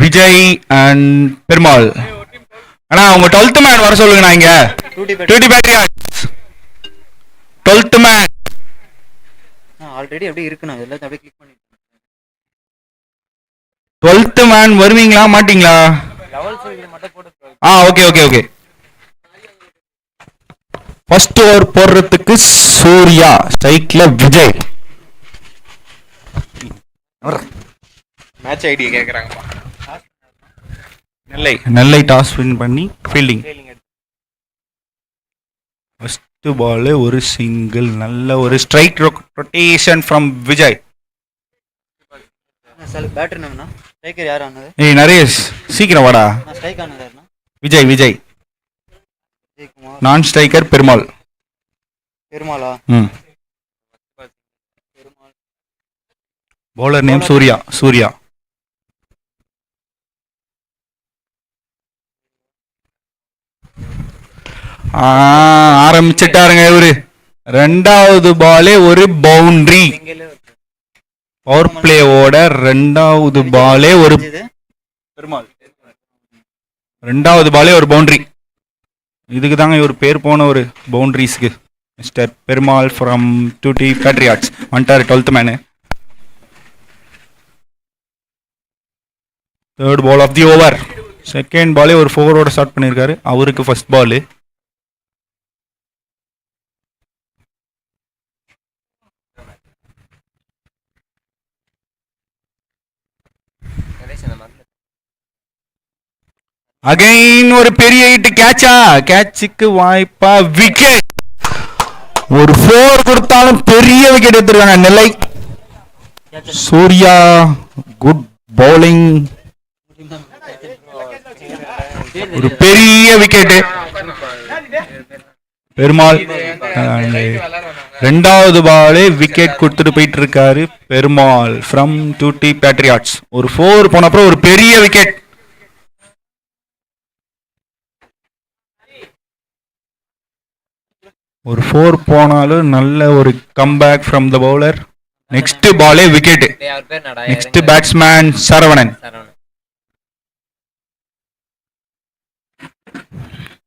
Vijay and Perumal. ஆனா உங்க 12th man வர சொல்லுங்க. நான் இங்க duty patriots 12th man already அப்படியே இருக்கு. நான் எல்லாத்தையும் அப்படியே கிளிக் பண்ணி 12th மேன் வருவீங்களா மாட்டீங்களா? Okay okay okay. First over போடுறதுக்கு சூர்யா, ஸ்ட்ரைக்ல விஜய். மேட்ச் ஐடியா கேக்குறாங்கப்பா. நெல்லை டாஸ் வின் பண்ணி ஃபீல்டிங். ஃபர்ஸ்ட் பால் ஒரு சிங்கிள், நல்ல ஒரு strike rotation from Vijay. Batter என்னன்னா ஸ்ட்ரைக்கர் யார் ஆனது? நரேஷ் சீக்கிரம் வாடா. ஸ்ட்ரைக் ஆனது யாருன்னா விஜய். நான் ஸ்ட்ரைக்கர் பெருமாள். பெருமாளா? Bowler name Surya. ஆரம்பிச்சிட்டாருங்க இவரு. ரெண்டாவது பாலே ஒரு பவுண்டரி. பவர் பிளேவோட ரெண்டாவது பாலே ஒரு பவுண்டரி. இதுக்கு தாங்க இவர் பேர் போன ஒரு பவுண்டரிஸ்க்கு. Mister Perumal from Tuty Patriots வந்துட்டாரு 12th man. Third ball of the over. Second பாலே ஒரு 4 ஸ்டார்ட் பண்ணியிருக்காரு. அவருக்கு ஃபர்ஸ்ட் பால். அகைன் ஒரு பெரிய ஹிட். கேட்சுக்கு வாய்ப்பா விக்கெட். ஒரு 4 கொடுத்தாலும் பெரிய விக்கெட் எடுத்துருக்காங்க நெல்லை. Surya good bowling. ஒரு பெரிய விக்கெட். பெருமாள் ரெண்டாவது பாலே விக்கெட் கொடுத்துட்டு போயிட்டு இருக்காரு பெருமாள் ஃப்ரம் டியூட்டி பேட்ரியாட்ஸ். ஒரு 4 போன அப்புறம் ஒரு பெரிய விக்கெட். ஒரு 4 போனாலும் நல்ல ஒரு comeback from the bowler. Next பாலே விக்கெட். Next batsman Saravanan.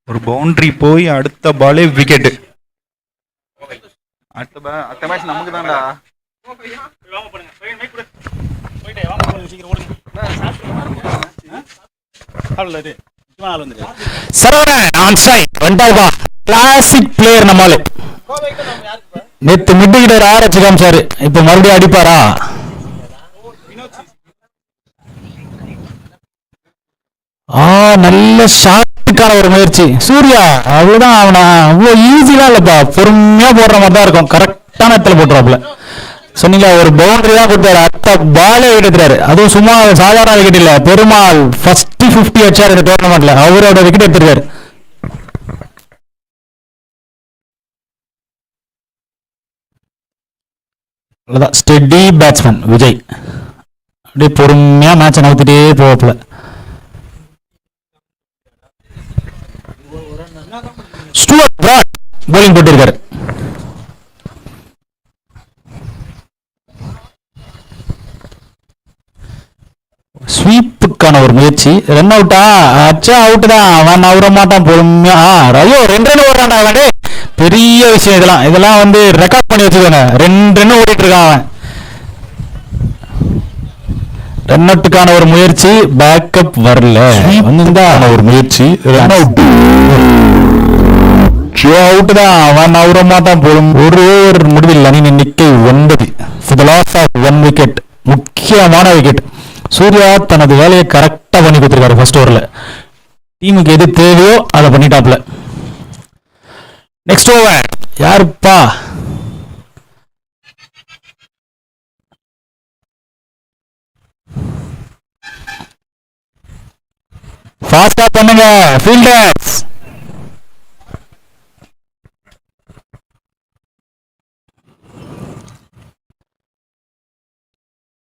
ஒரு பவுண்டரி போய் அடுத்த பாலே விக்கெட். அடுத்த மேட்ச் நமக்கு தான்டா. Saravanan on strike. ரெண்டாவது கிளாசிக் பிளேயர் நம்மால. நேத்து மிட்டுக்கிட்ட ஆரச்சு காமிச்சாரு. இப்ப மறுபடியும் அடிப்பாரா? நல்ல ஷாட்டுக்கான ஒரு முயற்சி. சூர்யா அவ்வளவுதான். அவனை அவ்வளவு ஈஸிலாம் இல்லப்பா, பொறுமையா போடுற மாதிரி தான் இருக்கும். கரெக்டான இடத்துல போட்டுறாப்புல. சொன்னீங்களா ஒரு பவுண்டரி தான் கொடுத்தாரு. அடுத்த பாலே எடுத்துறாரு. அதுவும் சும்மா சாதாரண விக்கெட் இல்ல. பெருமாள் ஃபர்ஸ்ட் 50 வச்சாரு இந்த டோர்னமெண்ட்ல. அவரோட விக்கெட் எடுத்துருக்காரு. Steady batsman Vijay. அப்படியே பொறுமையா மேட்சை நவுத்திட்டே போவாப்புல. ஸ்டூவர்ட் பிராட் போலிங் போட்டிருக்காரு. ஸ்வீப்புக்கான ஒரு முயற்சி. ரன் அவுட்டா? அச்சா அவுட் தான். அவன் நவர மாட்டான் பொறுமையா. ஐயோ 2 ரன் ஓடுறான்டா அவனே. பெரிய விஷயம் இதெல்லாம் வந்து ரெக்கார்ட் பண்ணி வச்சுக்கோங்க. 2 ரன் ஓடிட்டு இருக்கான் அவன். ரன் அவுட்டுக்கான ஒரு முயற்சி. பேக்கப் வரல. ஒரு முயற்சி. Run out. அவுட் தான். அவன் நவர மாட்டான் போலும். ஒரு ஓவர் முடிவில் அணி எண்ணிக்கை 9 for the loss of 1 wicket. முக்கியமான விக்கெட். சூர்யா தனது வேலையை கரெக்டா பண்ணி கொடுத்திருக்காரு. ஃபர்ஸ்ட் ஓவர்ல டீமுக்கு எது தேவையோ அதை பண்ணிட்டாப்ல. நெக்ஸ்ட் ஓவர் யாருப்பா? ஃபாஸ்டா பண்ணுங்க fielders.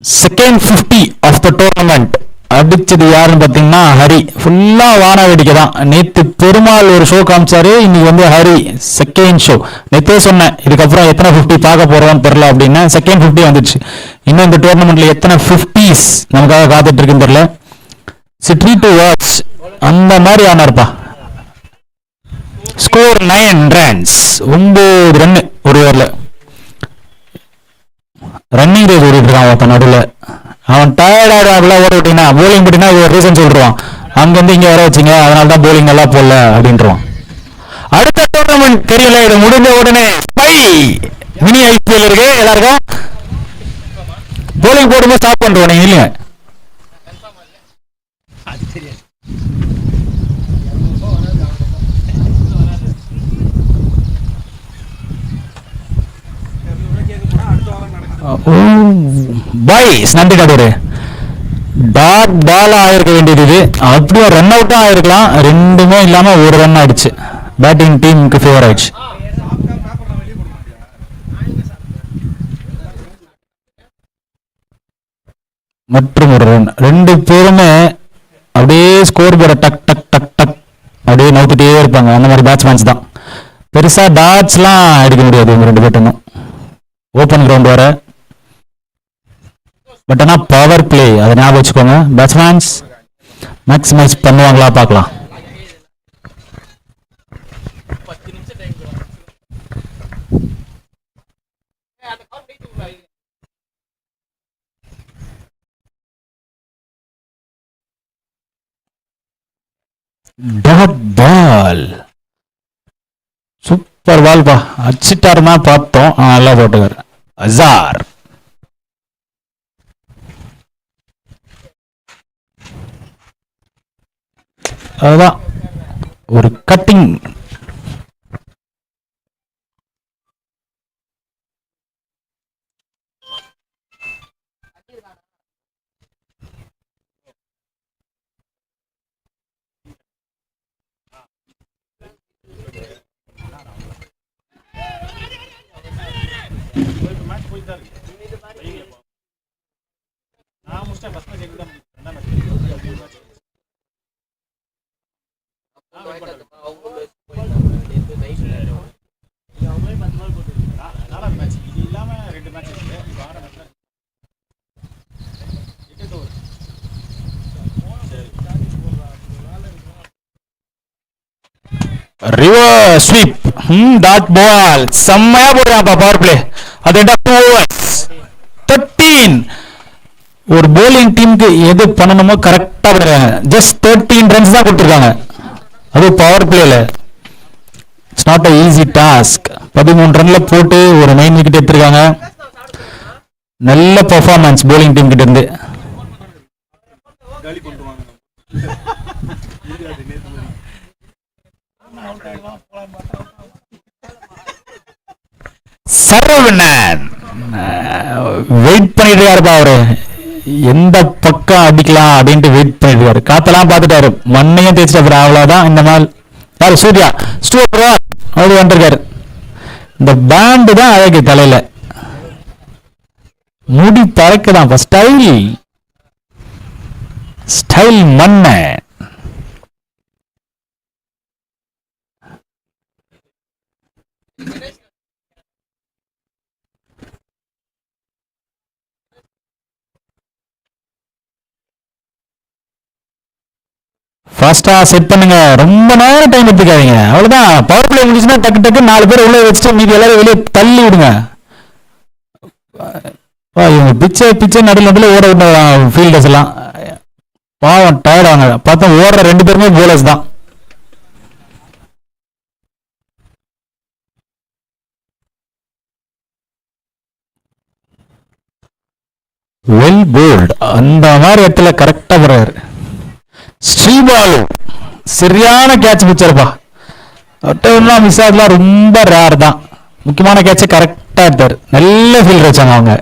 Second 50 of the tournament அடிச்சது யாருன்னு பாத்தீங்கன்னா ஹரி. ஃபுல்லா வான வேடிக்கை தான். நேத்து பெருமாள் ஒரு ஷோ காமிச்சாரு, இன்னைக்கு வந்து ஹரி செகண்ட் ஷோ. நேத்தே சொன்னேன் இதுக்கப்புறம் எத்தனை 50 பார்க்க போறோம்னு தெரியல அப்படின்னு. செகண்ட் 50 வந்துச்சு. இன்னும் இந்த டோர்னமெண்ட்ல எத்தனை 50s நமக்காக காத்துட்டு இருக்குன்னு தெரியல. சிட்ரி டு வாட்ச் அந்த மாதிரி ஆனார்ப்பா. ஸ்கோர் 9 ரன்ஸ், 9 ரன் ஒரு ஓவர்ல. ரன்னிங் ரேஸ் ஓடிட்டு இருக்கான் ஒருத்தன் நடுவில். அவன் டயர்டாக ஓட விட்டீங்கன்னா போலிங் போட்டீங்கன்னா ஒரு ரீசன் சொல்லிடுவான், அங்கேருந்து இங்கே வர வச்சிங்க அதனால தான் போலிங் நல்லா போடல அப்படின்ட்டுருவான். அடுத்த டோர்னமெண்ட் தெரியல, இது முடிஞ்ச உடனே ஸ்பை மினி ஐபிஎல் இருக்கு. எல்லாருக்கும் போலிங் போடும்போது ஸ்டாப் பண்ணுறோம் நீங்க இல்லைங்க. பாய்ஸ் நன்றி நடுவர். டாட் பால் ஆயிருக்க வேண்டியது இது. அப்படியே ரன் அவுட்டும் ஆயிருக்கலாம், ரெண்டுமே இல்லாம ஒரு ரன் ஆயிடுச்சு. பேட்டிங் டீமுக்கு ஃபேவர் ஆயிடுச்சு. மற்றும் ஒரு ரன். ரெண்டு பேருமே அப்படியே ஸ்கோர் போர்டை டக் டக் டக் டக் அப்படியே நவுத்திட்டே இருப்பாங்க. அந்த மாதிரி பேட்ஸ்மேன்ஸ் தான். பெருசா டாட்ஸ்லாம் அடிக்க முடியாது இவங்க ரெண்டு பேர்ட்டும். ஓப்பன் கிரவுண்ட் வர பட் ஆனால் பவர் பிளே அதை ஞாபகம் வச்சுக்கோங்க. பேட்ஸ்மேன்ஸ் மேக்ஸிமைஸ் பண்ணுவாங்களா பார்க்கலாம். டாட் பால் சூப்பர் பால் பா. அடிச்சிட்டாருன்னா பார்த்தோம், நல்லா போட்டுக்காரு அசார். அதுதான் ஒரு cutting. Reverse sweep. Dot ball செம்மையா போடுறான் பவர் பிளே. அது 2 overs 13. ஒரு போலிங் டீமுக்கு எது பண்ணணுமோ கரெக்டா பண்றாங்க. ஜஸ்ட் 13 ரன்ஸ் தான் கொடுத்துருக்காங்க, அது பவர் பிளேல. It's not a easy task. 13 ரன்ல போட்டு ஒரு 9 விக்கெட் எடுத்திருக்காங்க. நல்ல பெர்ஃபார்மன்ஸ் போலிங் டீம் கிட்ட இருந்து. சரவணன் வெயிட் பண்ணிட்டு இருக்காருப்பா. அவரு எந்த பக்கம் அடிக்கலாம் அப்படின்ட்டு வெயிட் பண்ணிட்டு இருக்காரு. காத்தெல்லாம் பார்த்துட்டாரு, மண்ணையும் தேய்ச்சிட்டு அவ்வளவுதான். இந்த நாள் யாரு சூர்யா ஸ்டூட் அவர் வந்திருக்காரு. இந்த பேண்டு தான் அழகு தலையில, முடி பறக்குதான். ஸ்டைல் ஸ்டைல் மண்ண. ஃபாஸ்டா செட் பண்ணுங்க, ரொம்ப நேரம் டைம் எடுத்துக்காதீங்க. அவ்வளவுதான். பவர் பிளே முடிச்சுன்னா டக்கு டக்கு 4 பேர் உள்ள வச்சுட்டு மீதி எல்லாரும் வெளியே தள்ளி விடுங்க. இவங்க பிச்சை நடுவில் ஓட விட்ட ஃபீல்டர்ஸ் எல்லாம் பாவம் டயர்ட் ஆவாங்க. பார்த்தா ஓடுற 2 பேருமே போலர்ஸ் தான். Well bowled. அந்த மாதிரி இடத்துல கரெக்டா போறாரு. ஸ்ரீபாலு சரியான கேட்ச் பிடிச்சாருப்பா. மிஸ் ஆகுதுலாம் ரொம்ப ரேர் தான். முக்கியமான கேட்சை கரெக்டா எடுத்தாரு. நல்ல ஃபீல்டர் வச்சாங்க அவங்க.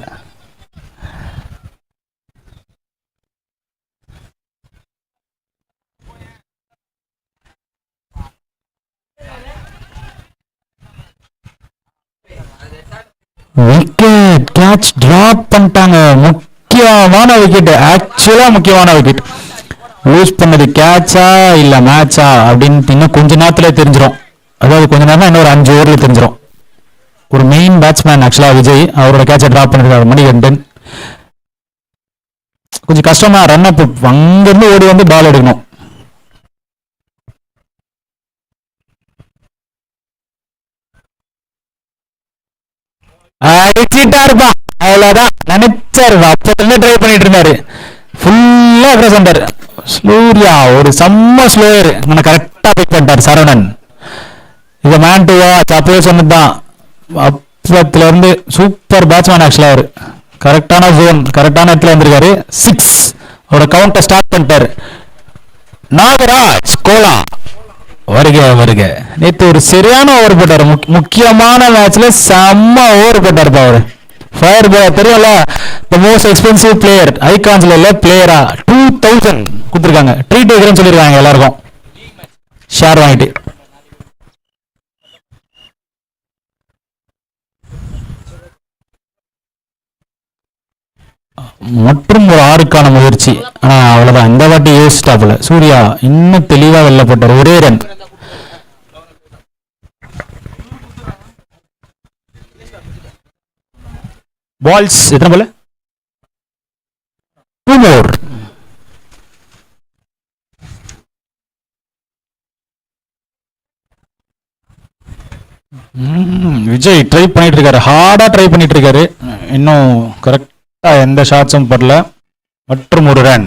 விக்கெட் கேட்ச் டிராப் பண்ணிட்டாங்க. முக்கியமான விக்கெட், ஆக்சுவலா முக்கியமான விக்கெட். லூஸ் பண்ணது கேட்சா இல்ல மேட்சா அப்படின்னு இன்னும் கொஞ்ச நேரத்துல தெரிஞ்சிடும். அதாவது கொஞ்ச நேரம் இன்னொரு 5 ஓவர்ல தெரிஞ்சிடும். ஒரு மெயின் பேட்ஸ்மேன் ஆக்சுவலா விஜய் அவரோட கேட்சை டிராப் பண்ணிருக்காரு மணிகண்டன். கொஞ்சம் கஷ்டமா ரன் அப் அங்கிருந்து ஓடி வந்து பால் எடுக்கணும். அடிச்சிட்டாருப்பா, அவ்வளவுதான். நினைச்சாரு அப்ப ட்ரை பண்ணிட்டு இருந்தாரு. ஃபுல்லா பிரசண்டர் சூர்யா ஒரு செம்ம ஸ்லோயர் கரெக்டா பிக் பண்ணிட்டார் சரவணன். இத மேன் டு வாட்ச் அப்பவே சொன்னதுதான். அப்பத்துல இருந்து சூப்பர் பேட்ஸ்மேன் ஆக்சுவலா அவரு. கரெக்டான ஜோன் கரெக்டான இடத்துல வந்திருக்காரு. 6 அவரோட கவுண்டர் ஸ்டார்ட் பண்ணிட்டாரு. நாகராஜ் கோலா வருக வருக. நேற்று ஒரு சரியான ஓவர் போட்டாரு. முக்கியமான மேட்ச்ல செம்ம ஓவர் போட்டாருப்பா அவரு. ஃபயர் பால் தெரியல. தி மோஸ்ட் எக்ஸ்பென்சிவ் பிளேயர் ஐகான்ஸ்ல இல்ல பிளேயரா 2000 கொடுத்துருக்காங்க. ட்ரீட் வைக்கிறேன்னு சொல்லிருக்காங்க எல்லாருக்கும். ஷேர் வாங்கிட்டு மற்றும் ஒரு 6க்கான முயற்சி. ஆனா அவ்வளவுதான், இந்த வாட்டி யோசிச்சாப்புல சூர்யா இன்னும் தெளிவா வெல்லப்பட்டார். ஒரே ரன். பால்ஸ் எத்தனை பால்? 2 more. விஜய் ட்ரை பண்ணிட்டு இருக்காரு, ஹார்டா ட்ரை பண்ணிட்டு இருக்காரு. இன்னும் கரெக்டா எந்த ஷாட்ஸும் படல. மற்றும் ஒரு run.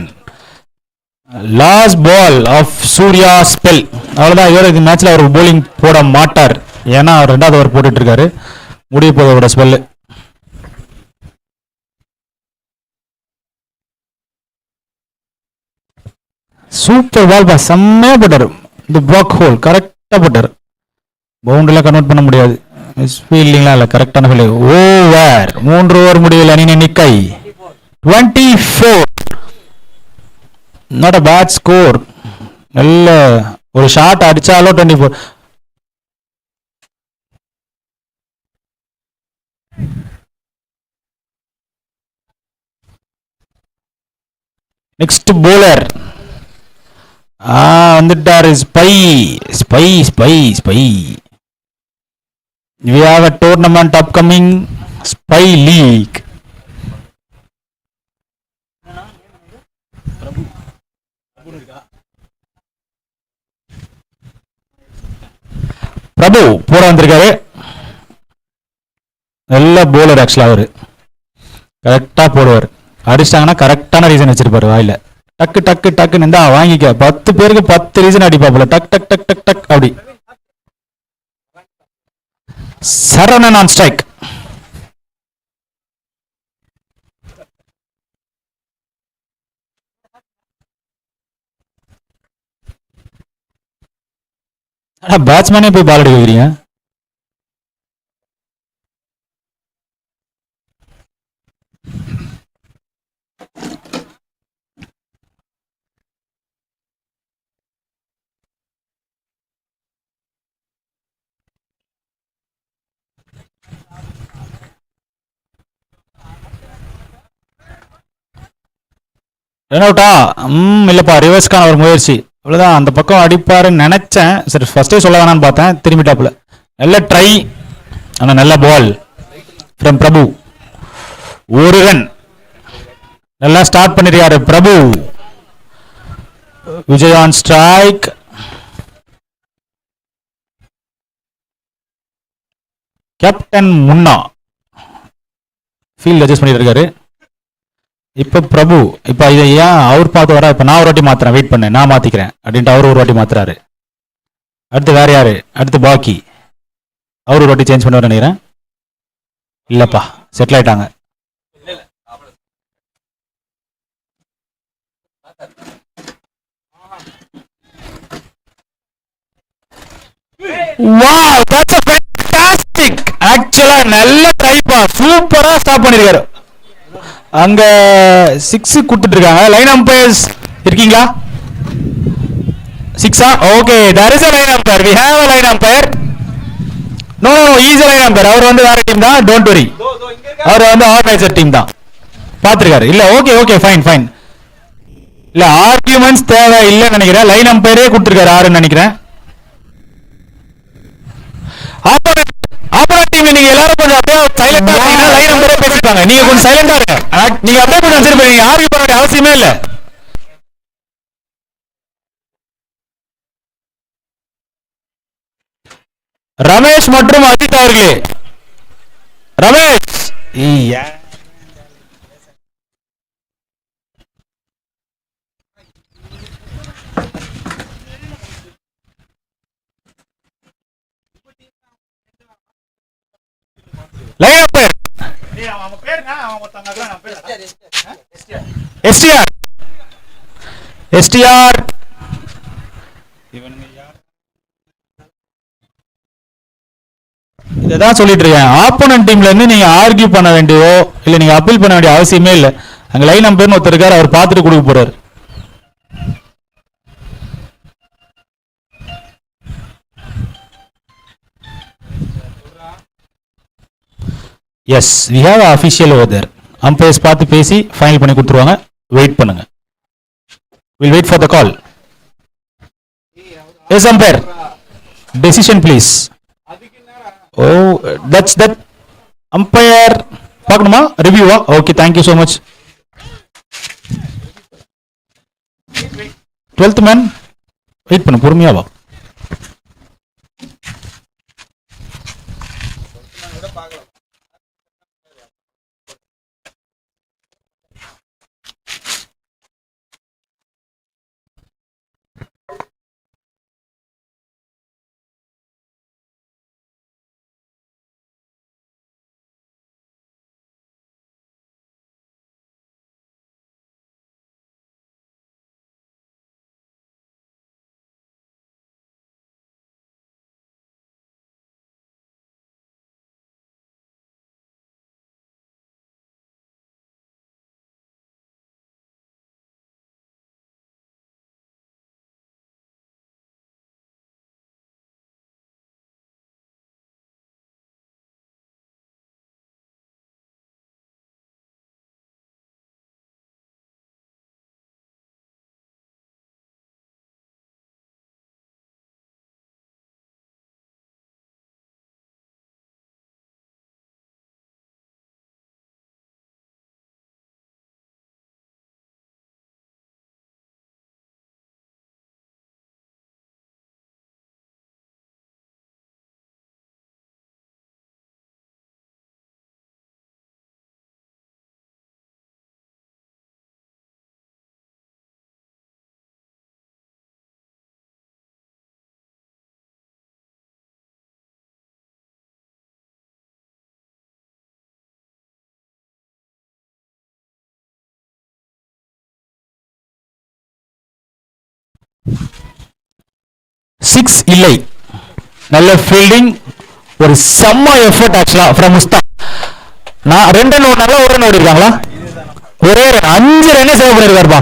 Last ball of Surya spell. அவ்வளவுதான். இவருக்கு மேட்ச்ல அவர் போலிங் போட மாட்டார். ஏன்னா அவர் 2வது ஓவர் போட்டுட்டு இருக்காரு. முடிய போது அவரோட ஸ்பெல். சூப்பர் பால் பா, செம்மையா போட்டாரு. இந்த பிளாக் ஹோல் கரெக்டா போட்டாரு. பவுண்டரில கன்வெர்ட் பண்ண முடியாது. மிஸ் ஃபீல்டிங்லாம் இல்ல, கரெக்டான ஃபீல்டிங். ஓவர் 3 ஓவர் முடிவில் அணி எண்ணிக்கை 24. Not a bad score. நல்ல ஒரு ஷாட் அடிச்சாலும் 24. நெக்ஸ்ட் bowler வந்துட்டாரு. Spy spy spy spy. We have a tournament upcoming, Spy League. Prabhu போட வந்திருக்காரு. நல்ல போலர் ஆக்சுவலா அவரு. கரெக்டா போடுவார். அடிச்சிட்டாங்கன்னா கரெக்டான ரீசன் வச்சிருப்பாரு வாயில. டக்கு டக்கு டக்குன்னு இருந்தா வாங்கிக்க. 10 பேருக்கு 10 ரீசன் அடிப்பாப்புல. டக் டக் டக் டக் டக் அப்படி. Saravanan on strike. ஆனா பேட்ஸ்மேனே போய் பால் அடிக்க வைக்கிறீங்க. ரன் அவுட்டா? இல்லப்பா, ரிவர்ஸ்க்கான ஒரு முயற்சி. அவ்வளவுதான். அந்த பக்கம் அடிப்பாருன்னு நினைச்சேன். சரி ஃபர்ஸ்டே சொல்ல வேணான்னு பார்த்தேன். திரும்பிட்டாப்புல. நல்ல ட்ரை. ஆனா நல்ல பால் ஃப்ரம் பிரபு. ஒரு ரன். நல்லா ஸ்டார்ட் பண்ணிருக்காரு Prabhu. Vijay on strike. Captain Munna field adjust பண்ணிட்டு இருக்காரு. இப்ப பிரபு இப்ப இதை ஏன் அவர் பார்த்து வர, இப்ப நான் ஒரு வாட்டி மாத்துறேன், வெயிட் பண்ணு நான் மாத்திக்கிறேன் அப்படின்ட்டு அவர் ஒரு வாட்டி மாத்துறாரு. அடுத்து வேற யாரு? அடுத்து பாக்கி. அவர் ஒரு வாட்டி சேஞ்ச் பண்ணுவார் நினைக்கிறேன். இல்லப்பா, செட்டில் ஆயிட்டாங்க. Wow, that's a fantastic. ஆக்சுவலா நல்ல ட்ரைப்பா, சூப்பரா ஸ்டாப் பண்ணிருக்காரு. அங்க 6 கொடுத்துட்டு இருக்காங்க. லைன் அம்பையர்ஸ் இருக்கீங்களா? 6 okay, there is a line umpire. We have a line umpire. No, he is a line umpire. அவர் வந்து வேற டீம் தான், டோன்ட் வரி. அவர் வந்து ஆர்கனைசர் டீம் தான். பாத்துருக்காரு. இல்ல ஓகே ஓகே ஃபைன் ஃபைன். இல்ல ஆர்கியூமெண்ட்ஸ் தேவை இல்லைன்னு நினைக்கிறேன். லைன் அம்பையரே கொடுத்துருக்காரு ஆறுன்னு நினைக்கிறேன். ஆப்போனன்ட் டீம் நீங்க எல்லாரும் கொஞ்சம் அப்படியே சைலண்டா இருக்கீங்கன்னா லைன் அம்பையரே பேசிட்டாங்க. நீங்க கொஞ்சம் சைலண்டா இருங்க. நீங்க அப்படியே கொஞ்சம் சரி, நீங்க ஆர்கியூ பண்ண வேண்டிய அவசியமே இல்லை. ரமேஷ் மற்றும் அஜித் அவர்களே, Ramesh line umpire STR STR இதான் சொல்லிட்டு இருக்கேன். ஆப்போனன்ட் டீம்ல இருந்து நீங்க ஆர்கியூ பண்ண வேண்டியோ இல்ல நீங்க அப்பீல் பண்ண வேண்டிய அவசியமே இல்லை. அங்க லைன் அம்பையர்னு ஒருத்தர் இருக்காரு, அவர் பார்த்துட்டு கொடுக்க போறாரு. Yes, we have official over there. Umpires பார்த்து பேசி ஃபைனல் பண்ணி கொடுத்துருவாங்க. வெயிட் பண்ணுங்க. Will wait for the call. Yes umpire, decision please. Oh, that's that. Umpire பார்க்கணுமா, ரிவ்யூவா? Okay, thank you so much. 12th man wait பண்ணு, பொறுமையா வா. சிக்ஸ் இல்லை, நல்ல ஃபீல்டிங், ஒரு செம்ம எஃபர்ட் ஆக்சுவலா ஃப்ரம் முஸ்தா. நான் 2 ரன் ஓடினாங்களா, 1 ரன் ஓடி இருக்காங்களா? ஒரே ரன், 5 ரன் சேவ் பண்ணிருக்காருப்பா.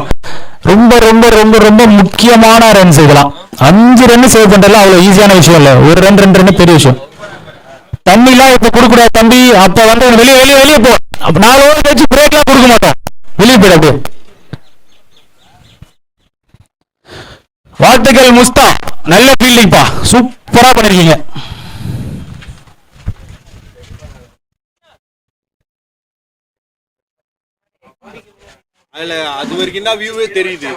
ரொம்ப ரொம்ப ரொம்ப ரொம்ப முக்கியமான ரன்ஸ் இதெல்லாம். 5 ரன் சேவ் பண்றதுல அவ்வளவு ஈஸியான விஷயம் இல்ல. 1 ரன் 2 ரன் பெரிய விஷயம். தம்பிலாம் இப்ப கொடுக்கூடாது தம்பி, அப்ப வந்து வெளியே வெளியே வெளியே போ. 4 ஓவர் கழிச்சு பிரேக்லாம் கொடுக்க மாட்டோம், வெளியே போயிட. அப்படியே வாழ்த்துக்கள் முஸ்தா, நல்ல ஃபீல்டிங்ப்பா, சூப்பரா பண்ணிருக்கீங்க. அதுல அது வரைக்கும் தான் வியூவே தெரியுது.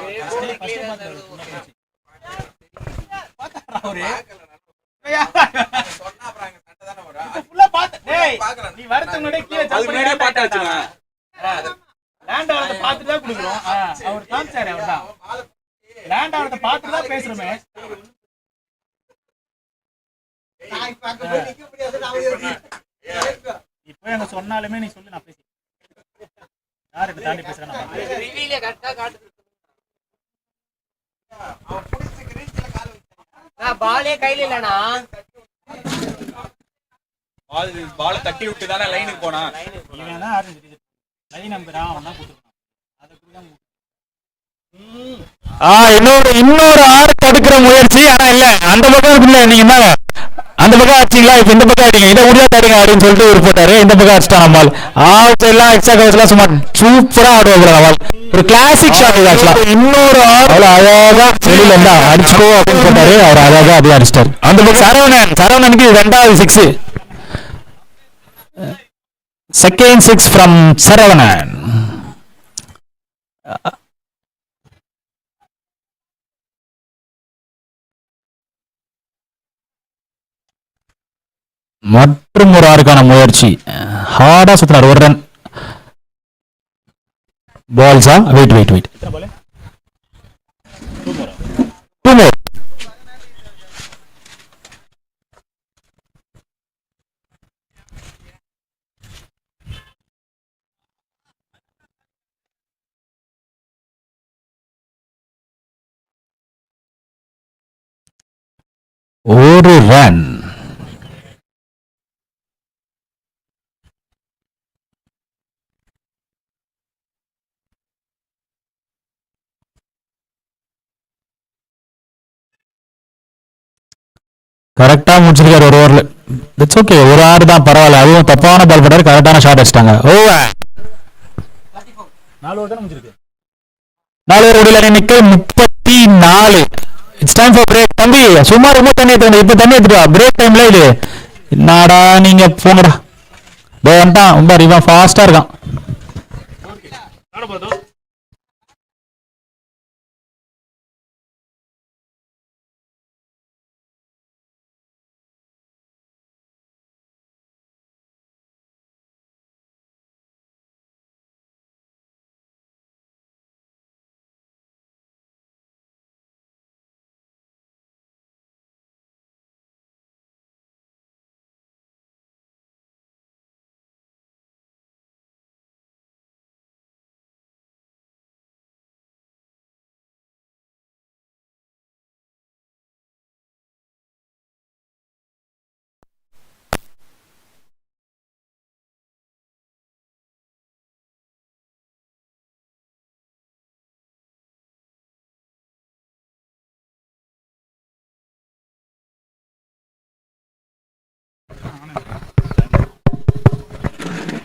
பேசுறோமே இப்போ எங்க சொன்னாலுமே நீ சொல்லு, நான் பேசி யாருக்கு தாண்டி பேசுறேன். பாலே கையில இல்லனா, பால் தட்டி விட்டு தானே லைனுக்கு போனா. லைன் நம்பரா அவன் தான் கொடுத்துருக்கான். இன்னொரு 6 தடுக்கிற முயற்சி, ஆனா இல்ல அந்த பக்கம் இருக்குல்ல, நீங்க அந்த பக்கம் அடிச்சிங்களா, இப்ப இந்த பக்கம் அடிங்க, இதை முடியாது அடிங்க அப்படின்னு சொல்லிட்டு ஒரு போட்டாரு. இந்த பக்கம் அடிச்சிட்டான் நம்மால். ஆல் எல்லாம் எக்ஸ்ட்ரா கவர்ஸ்லாம் சும்மா சூப்பரா ஆடுவாங்க நம்மால். ஒரு கிளாசிக் ஷாட் இது ஆக்சுவலா. இன்னொரு அவ்வளவு அழகா வெளியில இருந்தா அடிச்சுக்கோ அப்படின்னு போட்டாரு. அவர் அழகா அப்படியே அடிச்சிட்டாரு. அந்த பக்கம் சரவணனுக்கு 2வது 6. Second 6 from Saravanan. மற்றும் ஒரு ஆறுக்கான முயற்சி. ஹார்டா சுத்தினார். ஒரு ரன். பால்ஸா? Wait wait wait. எத்தனை பால்? 2 more. ஒரு ரன். கரெக்டா முடிச்சிருக்காரு ஒரு ஓவர்ல. இட்ஸ் ஓகே, ஒரு ஆறு தான் பரவாயில்ல. அதுவும் தப்பான பால் போட்டாரு, கரெக்டான ஷாட் அடிச்சிட்டாங்க. ஓவர். 4 ஓவர் தானே முடிஞ்சிருக்கு. 4 ஓவர் முடியல. நிக்க 34. It's time for break. தம்பி சும்மா ரொம்ப தண்ணி எடுத்து இப்ப தண்ணி எடுத்துட்டு பிரேக் டைம்ல இது என்னடா நீங்க போங்கடா. வந்துட்டான் ரொம்ப இவன் ஃபாஸ்டா இருக்கான். ஆட போதும்.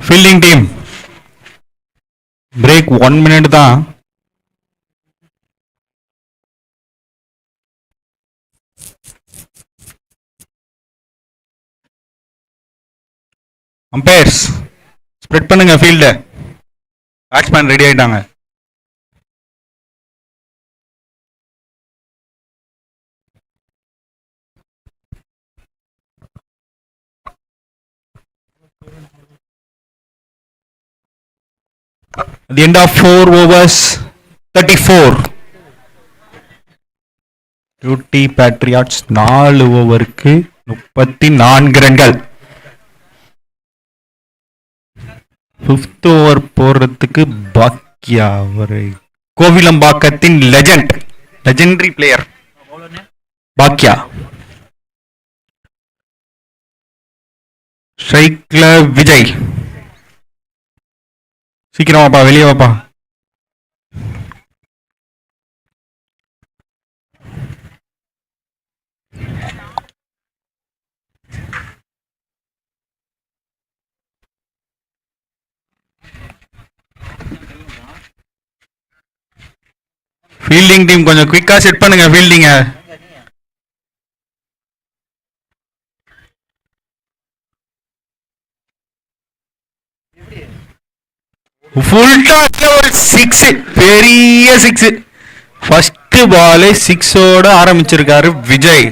ஃபீல்டிங் டீம் பிரேக் 1 minute தான். அம்பையர்ஸ் ஸ்ப்ரெட் பண்ணுங்க ஃபீல்ட. பேட்ஸ்மேன் ரெடி ஆயிட்டாங்க. At the end of 4 overs, 34. U T Patriots 4 ஓவருக்கு 34 ரன்கள். 5th ஓவர் போறதுக்கு பாக்கியா ஒரு கோவிலம்பாக்கத்தின் லெஜெண்டரி பிளேயர் பாக்கியா. ஸ்ட்ரைக்ல விஜய். சீக்கிரம் வாப்பா, வெளியே வாப்பா. ஃபீல்டிங் டீம் கொஞ்சம் குயிக்கா செட் பண்ணுங்க ஃபீல்டிங்க. ஃபுல் டாஸ்ல ஒரு 6, பெரிய 6. ஃபர்ஸ்ட் பாலே 6ஓட ஆரம்பிச்சிருக்காரு விஜய்.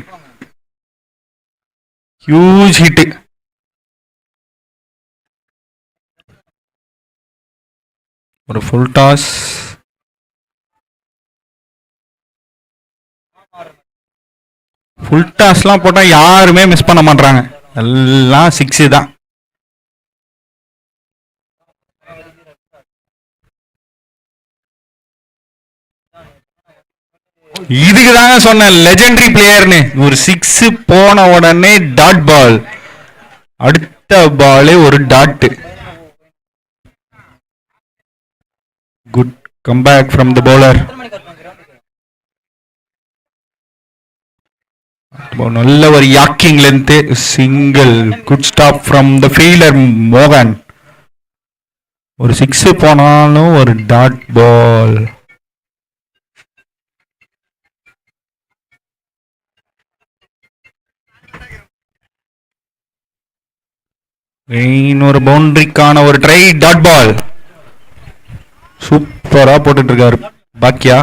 Huge hit. ஒரு ஃபுல் டாஸ். ஃபுல் டாஸ்லாம் போட்டா யாருமே மிஸ் பண்ண மாட்டாங்க, எல்லாம் 6 தான். இதுக்கு தாங்க சொன்னேன் லெஜெண்டரி பிளேயர்னு. ஒரு 6 போன உடனே டாட் பால், அடுத்த பாலே ஒரு dot. Good comeback from the bowler. நல்ல ஒரு yorking length single good stop from the fielder மோகன். ஒரு 6 போனாலும் ஒரு டாட் பால். ஒரு பவுண்டரிக்கான ஒரு ட்ரை டாட் பால். சூப்பரா போட்டுட்டு இருக்காரு பாக்கியா.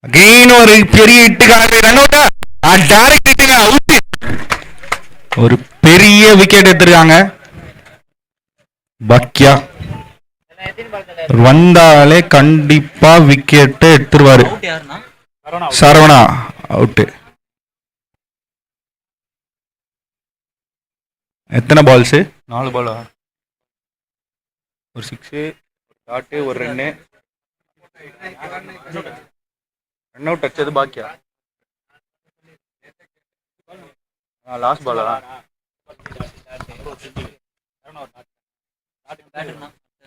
அகைன் ஒரு பெரிய இட்டுக்காரு ரன் அவுட்டா டைரக்ட் இட்டுங்க அவுட். ஒரு பெரிய விக்கெட் எடுத்திருக்காங்க பாக்கியா. வந்தாலே கண்டிப்பா விக்கெட் எடுத்துருவாரு. சரவணா அவுட். எத்தனை பால்ஸ்? 4 பாலா? ஒரு 6 ஒரு டாட் ஒரு ரன்னு. ரன் அவுட் அடிச்சது பாக்கியா. லாஸ்ட் பாலா?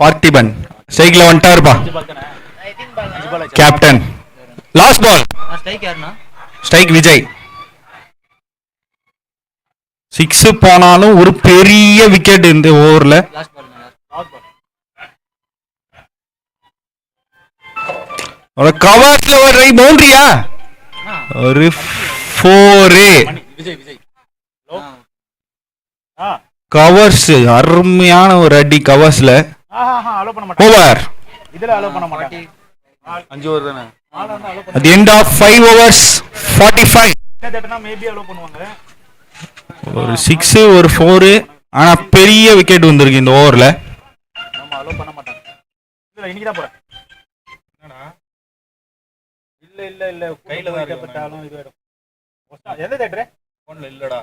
பார்த்திபன் ஸ்ட்ரைக்ல வந்துட்டாருப்பா captain. Last ball strike Vijay. 6 போனாலும் ஒரு பெரிய விக்கெட் இந்த ஓவர்ல. ஒரு கவர்ஸ்ல ஒரு பவுண்டரியா ஒரு 4. கவர்ஸ் அருமையான ஒரு அடி கவர்ஸ்ல. ஓவர். இதுல அலோ பண்ண மாட்டாங்க. 5 ஓவர் தானே. at the end of 5 overs 45. என்ன மேபி அலோ பண்ணுவாங்க. ஒரு 6 ஒரு 4 ஆனா பெரிய விக்கெட் வந்திருக்கு இந்த ஓவர்ல. நம்ம அலோ பண்ண மாட்டாங்க. இல்ல இன்னைக்கு தான் போறேன். என்னடா? இல்ல கையில தான் இருக்கப்பட்டாலும் இது ஆயிடும். எந்த தேட்டர்? போன்ல இல்லடா.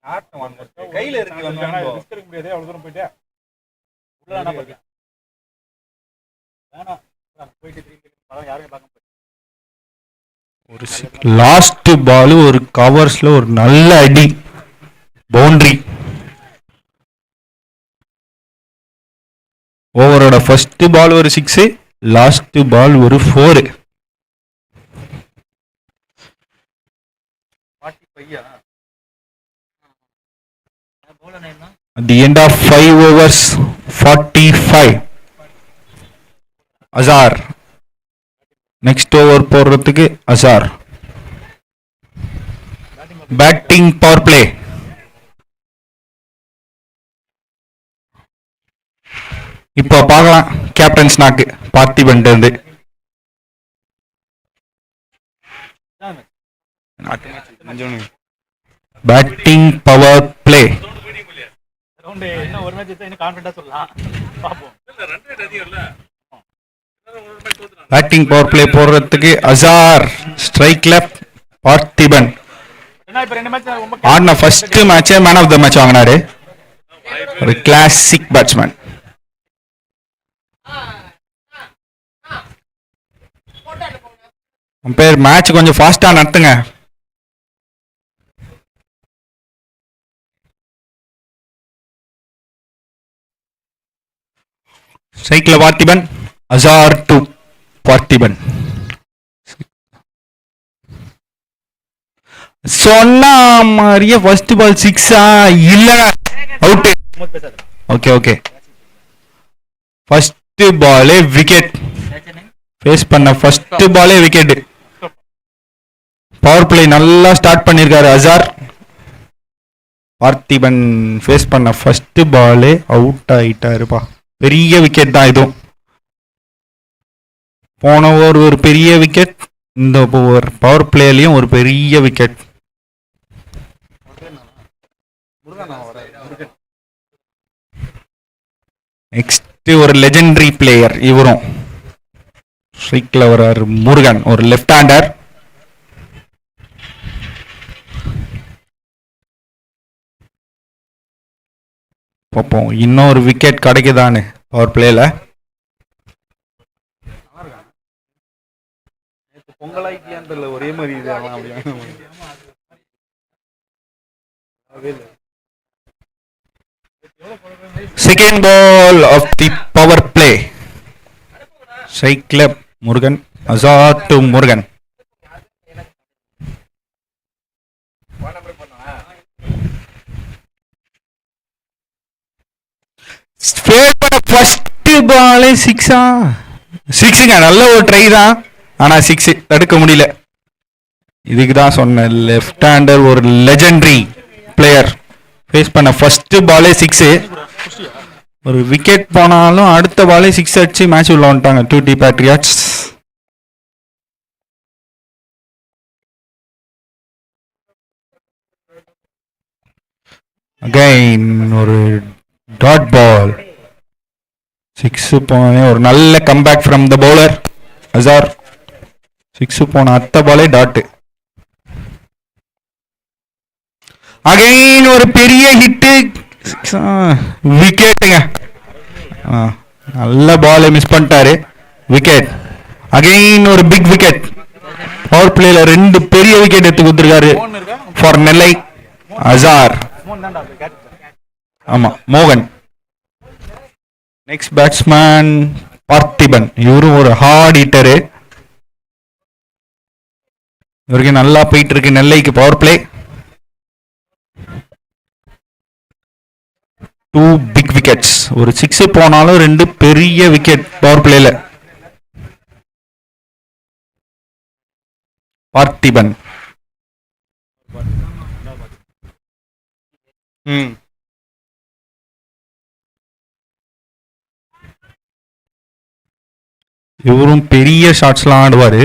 நாட்டம் வாங்க. கையில இருக்கு வந்தாங்க. ரிஸ்க் எடுக்க முடியாது. அவ்வளவு தூரம் போயிட்டே. உள்ள என்ன பண்ணு? வேணாம். போயிட்டு திரும்பி படம் யாரையும் பார்க்க முடியாது. ஒரு லாஸ்ட் பால் ஒரு கவர்ஸ்ல ஒரு நல்ல அடி பவுண்டரி. ஓவரோட ஃபர்ஸ்ட் பால் ஒரு 6 லாஸ்ட் பால் ஒரு 4. At the end of 5 overs 45. Azhar next over போடுறதுக்கு அசார். Batting power play. இப்போ பார்க்கலாம் கேப்டன் ஸ்நாக் பார்த்திபன் இருந்து. Batting power play. ரவுண்ட் இன்னும் ஒரு மேட்ச் இன்னும் கான்ஃபிடன்ட்டா சொல்லலாம். பாப்போம். பேட்டிங் பவர் பிளே போடுறதுக்கு அசார். ஸ்ட்ரைக்ல பார்த்திபன். என்ன இப்ப ரெண்டு மேட்ச் ரொம்ப ஆடின ஃபர்ஸ்ட் மேட்சே மேன் ஆஃப் த மேட்ச் வாங்கினாரு. ஒரு கிளாசிக் பேட்ஸ்மேன். பேர் மேட்ச் கொஞ்சம் ஃபாஸ்டா நடத்துங்க. ஸ்ட்ரைக்ல பார்த்திபன். அசார் டு பார்த்திபன். சொன்ன மாதிரியே ஃபர்ஸ்ட் பால் 6 இல்ல அவுட். Okay okay. ஃபர்ஸ்ட் பாலே விக்கெட். ஃபேஸ் பண்ண ஃபர்ஸ்ட் பாலே விக்கெட். பவர் பிளே நல்லா ஸ்டார்ட் பண்ணிருக்காரு அசார். பார்த்திபன் ஃபேஸ் பண்ண ஃபர்ஸ்ட் பாலே அவுட் ஆயிட்டாருப்பா. பெரிய விக்கெட் தான் இதுவும். போன ஓவர் ஒரு பெரிய விக்கெட், இந்த ஓவர் பவர் பிளேலயும் ஒரு பெரிய விக்கெட். நெக்ஸ்ட் ஒரு லெஜெண்டரி பிளேயர் இவரும். ஸ்ட்ரைக்ல வர்றாரு முருகன், ஒரு லெஃப்ட் ஹேண்டர். பார்ப்போம் இன்னொரு விக்கெட் கிடைக்குதான்னு பவர் பிளேல. பொங்கலாய்க்கியான்றதுல ஒரே மாதிரி இது second ball of the power play. Cycle Murugan, Azhar to Murugan. First பாலே சிக்ஸா? சிக்ஸுங்க, நல்ல ஒரு ட்ரை தான், ஆனா சிக்ஸ் தடுக்க முடியல. இதுக்கு தான் சொன்னேன், லெஃப்ட் ஹேண்டர் ஒரு லெஜெண்டரி பிளேயர் ஃபேஸ் பண்ண ஃபர்ஸ்ட் பாலே சிக்ஸு. ஒரு விக்கெட் போனாலும் அடுத்த பாலே சிக்ஸ் அடிச்சு மேட்ச் உள்ள வந்துட்டாங்க டூடி பேட்ரியாட்ஸ். அகைன் ஒரு டாட் பால், சிக்ஸ் போனே ஒரு நல்ல comeback from the bowler Azhar. Six போன அடுத்த பாலே டாட். அகைன் ஒரு பெரிய ஹிட்டு, விக்கெட்டுங்க. நல்ல பாலை மிஸ் பண்ணிட்டாரு, விக்கெட். அகைன் ஒரு பிக் விக்கெட். பவர் பிளேல 2 பெரிய விக்கெட் எடுத்து கொடுத்துருக்காரு ஃபார் நெல்லை அசார். ஆமா, மோகன். Next batsman Parthiban. இவரும் ஒரு ஹார்ட் ஹிட்டரு. இவருக்கு நல்லா போயிட்டு இருக்கு நெல்லைக்கு பவர் பிளே. 2 big wickets. ஒரு 6 போனாலும் 2 பெரிய விக்கெட் பவர் பிளேல. பார்த்திபன். இவரும் பெரிய ஷாட்ஸ்லாம் ஆடுவாரு,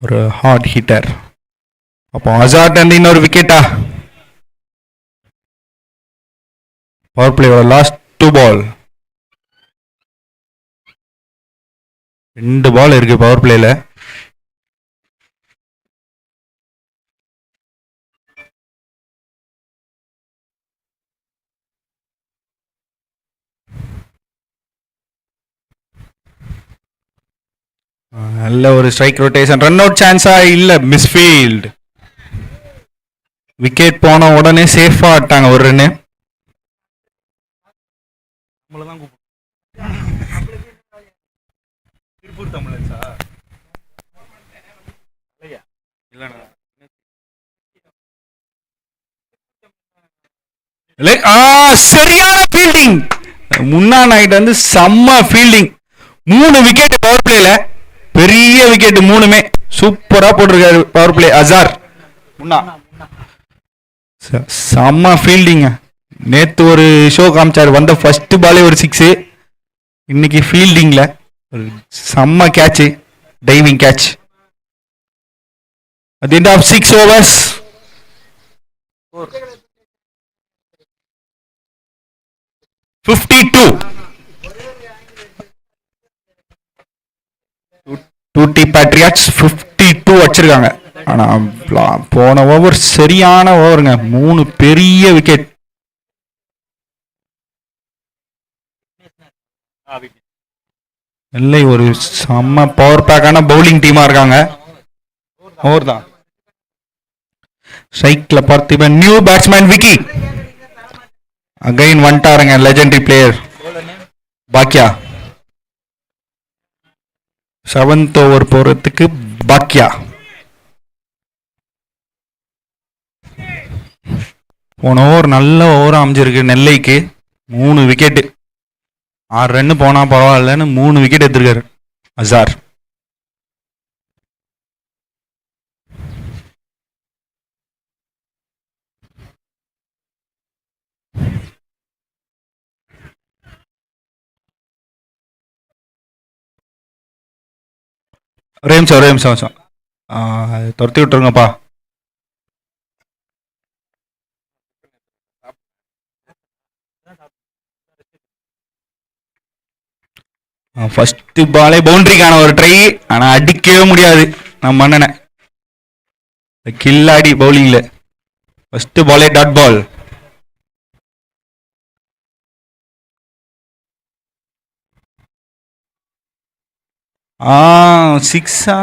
ஒரு ஹார்ட் ஹிட்டர். அப்போ அசார்ட் வந்து இன்னொரு விக்கெட்டா? பவர் பிளேயோட லாஸ்ட் 2 பால். 2 பால் இருக்கு பவர் பிளேல. நல்ல ஒரு ஸ்ட்ரைக் ரொட்டேஷன். ரன் அவுட் சான்ஸா? இல்ல, மிஸ்ஃபீல்ட். விக்கெட் போன உடனே சேஃபா ஆட்டாங்க ஒரு ரன்னு. திருப்பூர் தமிழன்ஸா? சரியான ஃபீல்டிங். முன்னா நைட் வந்து செம்ம ஃபீல்டிங். 3 விக்கெட் பவர் பிளேல, பெரிய விக்கெட் 3மே. சூப்பரா போட்டிருக்காரு பவர் பிளே அசார். செம்ம ஃபீல்டிங். நேத்து ஒரு ஷோ காமிச்சாரு, வந்த ஃபர்ஸ்ட் பாலே ஒரு 6. இன்னைக்கு ஃபீல்டிங்ல ஒரு செம்ம catch, diving catch. at the end of 6 overs 52. 2T Patriots 52 வச்சிருக்காங்க. ஆனா போன ஓவர் சரியான ஓவருங்க, 3 பெரிய விக்கெட். இல்லை, ஒரு செம்ம பவர் பேக்கான பவுலிங் டீமா இருக்காங்க. ஓவர் தான். ஸ்ட்ரைக்ல Parthiban. New batsman Vicky. Again வந்துட்டாருங்க லெஜெண்டரி பிளேயர் பாக்கியா. 7th ஓவர் போறதுக்கு பாக்கியா. போன ஓவர் நல்ல ஓவர் அமைஞ்சிருக்கு நெல்லைக்கு. 3 விக்கெட், 6 ரன் போனா பரவாயில்லன்னு 3 விக்கெட் எடுத்திருக்காரு அசார். ஒரே நிமிஷம் துரத்தி விட்டுருங்கப்பா. ஃபர்ஸ்ட் பாலே பவுண்டரிக்கான ஒரு ட்ரை, ஆனா அடிக்கவே முடியாது நம்ம அண்ணனை. கில்லாடி பவுலிங்ல ஃபர்ஸ்ட் பாலே டாட் பால். சிக்ஸா?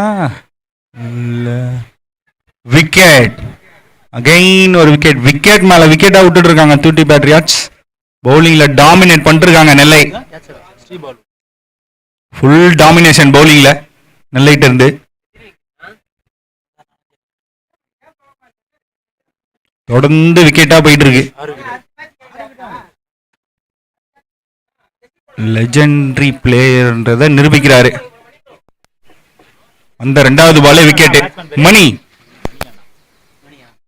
விக்கெட். அகைன் ஒரு விக்கெட். விக்கெட் மேல விக்கெட்டா விட்டுட்டு இருக்காங்க 2T Patriots. பவுலிங்ல டாமினேட் பண்ணிருக்காங்க நெல்லை. ஃபுல் டாமினேஷன் பவுலிங்ல நெல்லைட்டு இருந்து. தொடர்ந்து விக்கெட்டா போயிட்டு இருக்கு. லெஜெண்டரி பிளேயர்ன்றத நிரூபிக்கிறாரு. அந்த 2வது பாலே விக்கெட். மணி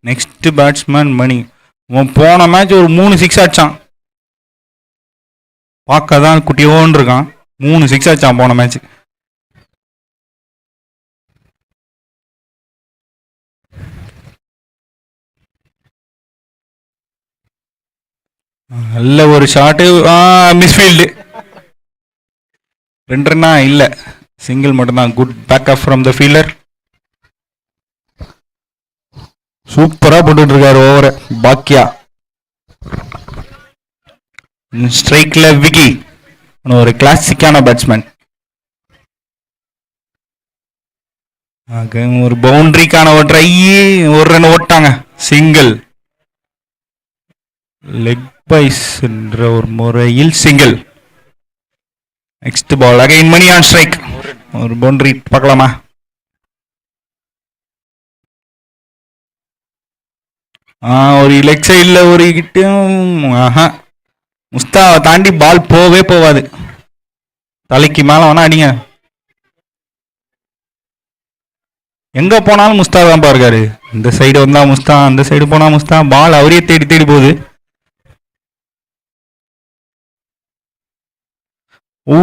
நெக்ஸ்ட் பேட்ஸ்மேன் மணி. போன மேட்ச் ஒரு 3 6 அடிச்சான். பார்க்க தான் குட்டியோன்னு இருக்கான். 3 6 அடிச்சான் போன மேட்ச். நல்ல ஒரு ஷாட்டு. மிஸ்ஃபீல்டு. 2 ரன்னா இல்ல, சிங்கிள் மட்டும்தான். Good backup from the fielder. சூப்பரா போட்டுட்டு இருக்காரு ஓவர பாக்கியா. ஸ்ட்ரைக்ல விக்கி, ஒரு கிளாசிக்கான பேட்ஸ்மேன். ஒரு பவுண்டரிக்கான ஒரு ட்ரை, ஒரு ரன் ஓட்டாங்க. சிங்கிள். லெக் பைஸ் என்ற ஒரு முறையில் single. Next ball again Mani on strike. ஒரு பவுண்டரி பார்க்கலாமா? ஒரு லெக் சைட்ல ஒரு கிட்டும். முஸ்தாவை தாண்டி பால் போவே போவாது. தலைக்கு மேல வேணா அடிங்க. எங்க போனாலும் முஸ்தா தான் பாருக்காரு. இந்த சைடு வந்தா முஸ்தா, அந்த சைடு போனா முஸ்தா. பால் அவரே தேடி தேடி போகுது. ஓ,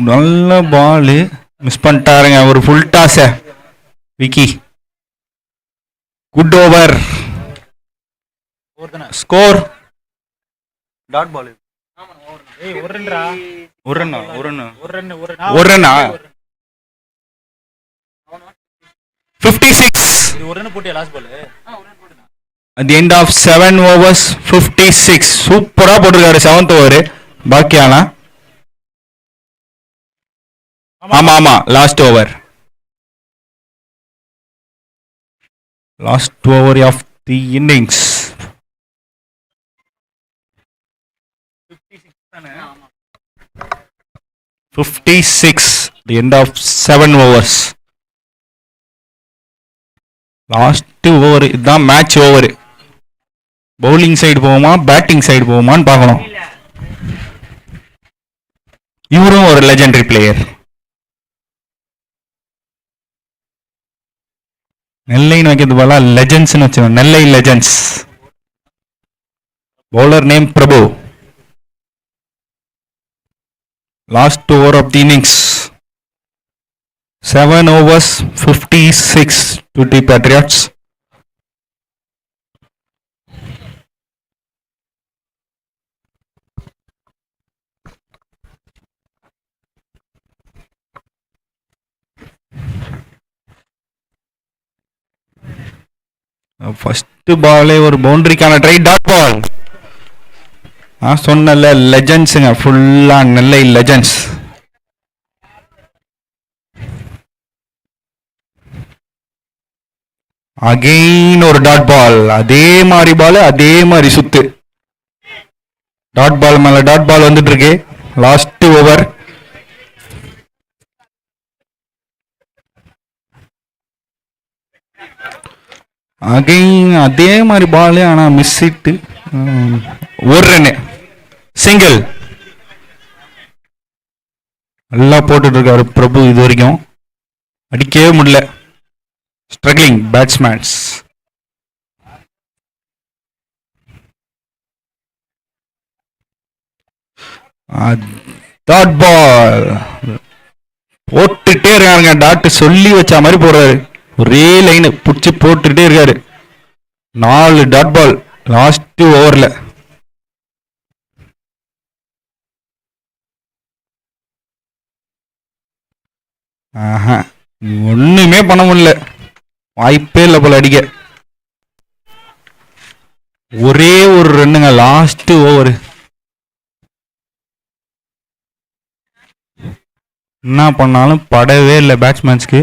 நல்ல பால் மிஸ் பண்ணிட்டாருங்க. ஒரு full toss Vicky. Good over. Score dot ball. ஒரு ரன்னா 56. இது ஒரு ரன் போட்டியா last ball? at the end of 7 overs 56. சூப்பரா போட்டிருக்காரு 7th ஓவர் பாக்கியானா. ஆமா last over of the innings. 56 the end of 7 overs. Last over இதுதான் மேட்ச் ஓவர். பவுலிங் சைடு போகுமா பேட்டிங் சைடு போகுமான்னு பார்க்கணும். இவரும் ஒரு லெஜெண்டரி பிளேயர். நெல்லைன்னு வைக்கிறது போல லெஜெண்ட்ஸ்னு வச்சுக்கோங்க. Nellai Legends. Bowler name Prabhu. Last over of the innings 7 overs 56 to the Patriots. ஃபர்ஸ்ட் பாலே ஒரு பவுண்டரிக்கான ட்ரை. Dot ball. நான் சொன்னல லெஜெண்ட்ஸுங்க, ஃபுல்லா நெல்லை லெஜெண்ட்ஸ். அகெயின் ஒரு டாட் பால். அதே மாதிரி பால், அதே மாதிரி சுத்து. டாட் பால் மேல டாட் பால் வந்துட்டு இருக்கு. Last over. அகெயின் அதே மாதிரி பால், ஆனா மிஸ் ஹிட். ஒரு ரன்னு சிங்கிள். நல்லா போட்டுட்டு இருக்காரு பிரபு. இது வரைக்கும் அடிக்கவே முடியல. Struggling batsmen. டாட் பால் போட்டுட்டே இருக்காருங்க. டாட் சொல்லி வச்ச மாதிரி போடுறாரு. ஒரே லைன் பிடிச்சி போட்டுட்டே இருக்காரு. 4 டாட் பால் லாஸ்ட் ஓவர்ல. ஒண்ணுமே பண்ண முடியல. வாய்ப்பே இல்லை போல அடிக்க. ஒரே ஒரு ரன்னுங்க லாஸ்ட் ஓவர். என்ன பண்ணாலும் படவே இல்லை பேட்ஸ்மேன்ஸ்க்கு.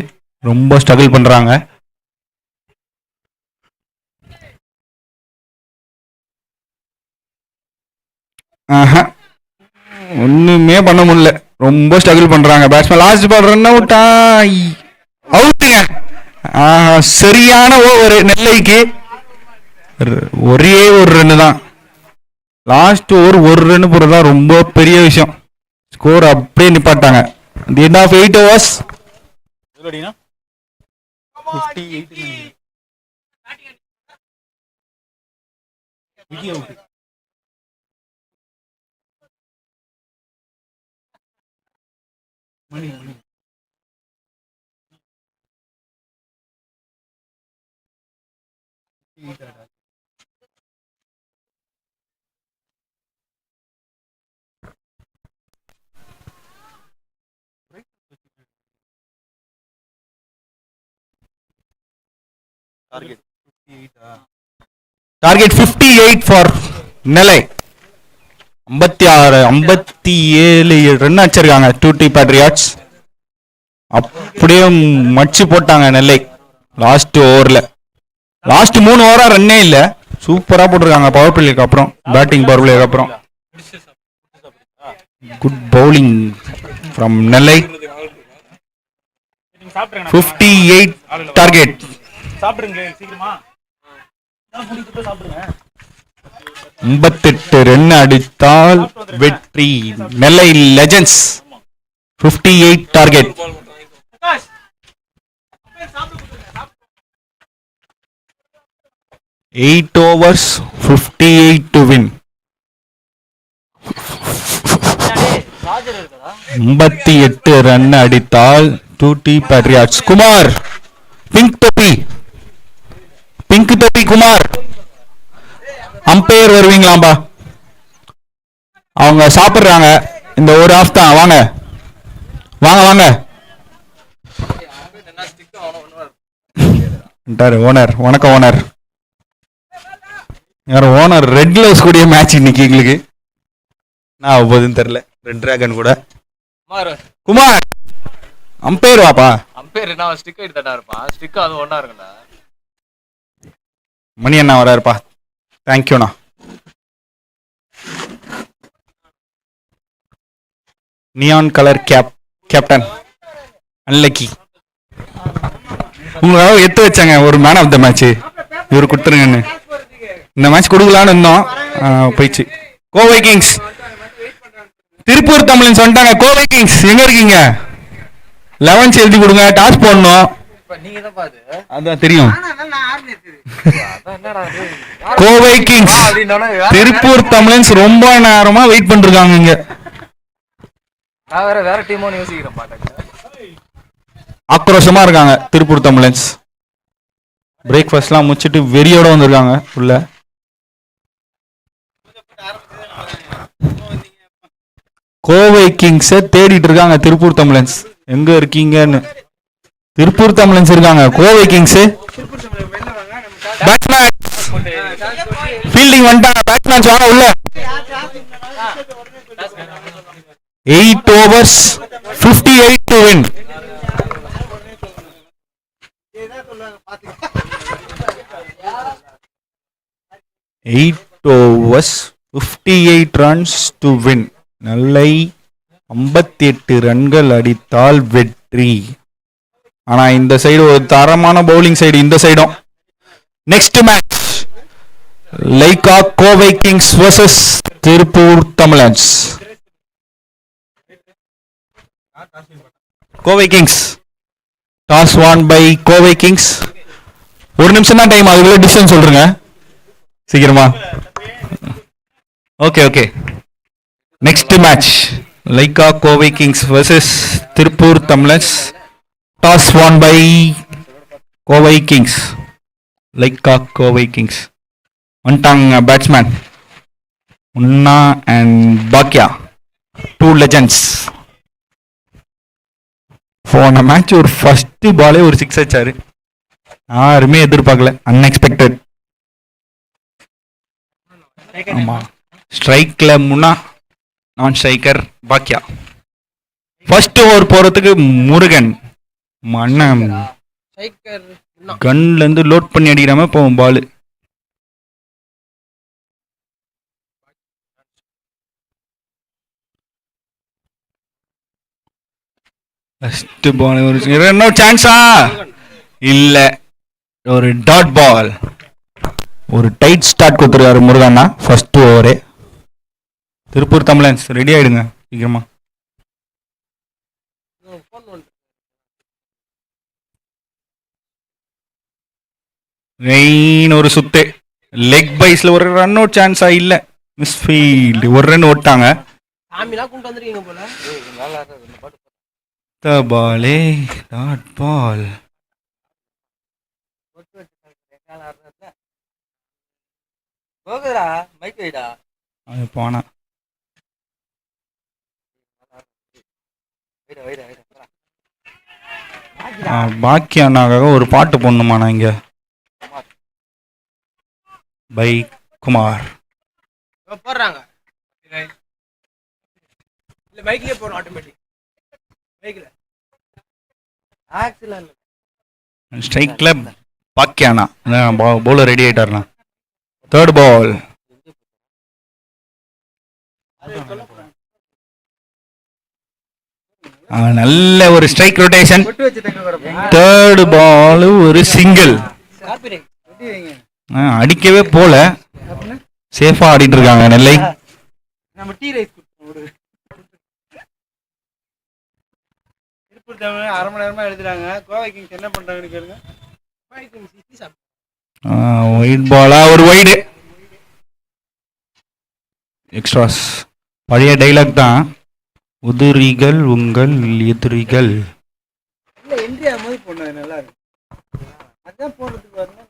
ரொம்ப ஸ்ட்ரகிள் பண்றாங்க. ஆஹா ஒண்ணுமே பண்ண முடியல. ரொம்ப ஸ்ட்ரகிள் பண்றாங்க பேட்ஸ்மேன். லாஸ்ட் பால் ரன் அவுட்டா அவுட்டுங்க. சரியான ஓவர் நெல்லைக்கு. ஒரே ஒரு ரன்னு தான். லாஸ்ட் ஓவர் ஒரு ரன் போடுறதா ரொம்ப பெரிய விஷயம். ஸ்கோர் அப்படியே நிப்பாட்டாங்க. The end of 8 overs. எவ்வளோ அடினா 58 Vicky out. Mani target 58. Target 58 for Nellai. 57 run அடிச்சிருக்காங்க டூட்டி பேட்ரியாட்ஸ். அப்படியே மச்சு போட்டாங்க நெல்லை லாஸ்ட் ஓவர்ல. லாஸ்ட் 3 ஓவரா ரன்னே இல்ல. சூப்பரா போட்டிருக்காங்க பவர் பிளேக்கு அப்புறம், பேட்டிங் பவர் பிளேக்கு அப்புறம். Good bowling from Nellai. 58 target. சாப்பிடுங்க சீக்கிரமா. 58 ரன் அடித்தால் வெற்றி. Nellai Legends 58 target. 8 overs 58 to win. 58 run அடித்தால் டூட்டி பேட்ரியாட்ஸ். குமார் பிங்க் தொப்பி குமார் அம்பையர் வருவீங்களாம்பா? அவங்க சாப்பிடுறாங்க. இந்த ஒரு ஆஃப் தான். வாங்க வாங்க ஓனர். வணக்கம் ஓனர். யாரும் ஓனர் ரெட் கிளவுஸ் கூடிய மேட்ச் இன்னைக்கு எங்களுக்கு. நான் ஆகுதுன்னு தெரியல. ரெட் டிராகன் கூட. குமார் அம்பையர் வாப்பா. அம்பையர் என்ன ஸ்டிக் ஆயிட்டு தானே இருப்பான். ஸ்டிக் அது ஒண்ணா இருக்குண்ணா. மணி அண்ணா வராருப்பா. தேங்க்யூண்ணா. Neon colour captain unlucky. உங்களால எடுத்து வச்சாங்க ஒரு மேன் ஆஃப் த மேட்ச். இவர் கொடுத்துருங்கன்னு. இந்த மேட்ச் கொடுக்கலான்னு இருந்தோம், போயிடுச்சு. கோவை கிங்ஸ் திருப்பூர் தமிழன்ஸ் வந்துட்டாங்க. கோவை கிங்ஸ் எங்க இருக்கீங்க? 11 எழுதி கொடுங்க. டாஸ் போடணும். அதான் தெரியும். கோவை கிங்ஸ் திருப்பூர் தமிழன்ஸ் ரொம்ப நேரமா வெயிட் பண்ணிருக்காங்க இங்க. நான் வேற டீமோன்னு யோசிக்கிறேன் பாட்டேன். ஆக்ரோஷமா இருக்காங்க திருப்பூர் தமிழன்ஸ். பிரேக்ஃபாஸ்ட்லாம் முடிச்சிட்டு வெறியோட வந்திருக்காங்க உள்ள. கோவை கிங்ஸை தேடிட்டு இருக்காங்க திருப்பூர் தமிழன்ஸ். எங்க இருக்கீங்கன்னு. திருப்பூர் தமிழன்ஸ் இருக்காங்க. கோவை கிங்ஸ் பேட்ஸ்மேன் ஃபீல்டிங் வந்துட்டாங்க. பேட்ஸ்மேன்ஸ் வாங்க உள்ள. 8 overs 58 to win. Eight overs 58 runs to win. நெல்லை 58 ரன்கள் அடித்தால் வெற்றி. ஆனா இந்த சைடு ஒரு தரமான பவுலிங் சைடு. இந்த சைடும். Next match Lyca Kovai Kings versus Tiruppur Tamizhans. Kovai Kings toss won by Kovai Kings. 1 நிமிஷம் தான் டைம். அதுக்குள்ள டிசிஷன் சொல்றேங்க சீக்கிரமா. Okay. Next match Lyca Kovai Kings versus Tiruppur Tamizhans. Toss won by Kovai Kings. Lyca Kovai Kings வந்துட்டாங்க. பேட்ஸ்மேன் உன்னா அண்ட் பாக்கியா, 2 லெஜண்ட்ஸ். போன மேட்ச் ஒரு ஃபர்ஸ்ட் பாலே ஒரு 6 அடிச்சாரு. யாருமே எதிர்பார்க்கல. அன்எக்ஸ்பெக்டட். ஆமா. ஸ்ட்ரைக்ல முன்னா, நான் ஸ்ட்ரைக்கர் பாக்கியா. ஃபர்ஸ்ட் ஓவர் போறதுக்கு முருகன் மண்ண கன்ல இருந்து லோட் பண்ணி அடிக்கிறாம போவோம் பால். ஃபர்ஸ்ட் பால் ஒரு இன்னொரு சான்ஸா இல்ல, ஒரு டாட் பால். ஒரு டைட் ஸ்டார்ட் கொடுத்துருக்காரு முருகண்ணா ஃபர்ஸ்ட் ஓவரே. திருப்பூர் தமிழன்ஸ் ரெடி ஆயிடுங்க சீக்கிரமா. ரெயின் ஒரு சுத்து, லெக் பைஸ்ல ஒரு ரன் அவுட் சான்ஸா இல்ல, மிஸ்ஃபீல்ட் ஒரு ரன் ஓட்டாங்க. பாலே டாட் பால். அது போனா பாக்கி அண்ணாக்காக ஒரு பாட்டு போடணுமா நான் இங்க. பை குமார் போடுறாங்க இல்ல பைக்லயே போறோம் ஆட்டோமேட்டிக் பைக்ல ஆக்சிடென்ட் ஸ்ட்ரைக்ல பாக்கி அண்ணா பவுலர் ரெடி ஆயிட்டாருண்ணா. தேர்ட் பால் நல்ல ஒரு ஸ்ட்ரைக் ரொட்டேஷன். தேர்ட் பால் ஒரு சிங்கிள். அடிக்கவே போல, சேஃபா ஆடிட்டு இருக்காங்க நெல்லை. நம்ம டீ ரைஸ் திருப்பூர் தமிழ் அரை மணி நேரமா எழுதுறாங்க. கோவை கிங்ஸ் என்ன பண்றாங்கன்னு கேளுங்க. ஒயிட் பாலா ஒரு வைடு எக்ஸ்ட்ராஸ். பழைய டைலாக் தான், உதிரிகள் உங்கள் எதிரிகள். இல்ல இந்தியா மாதிரி போனது நல்லா இருக்கு. அதான் போறதுக்கு வரணும்.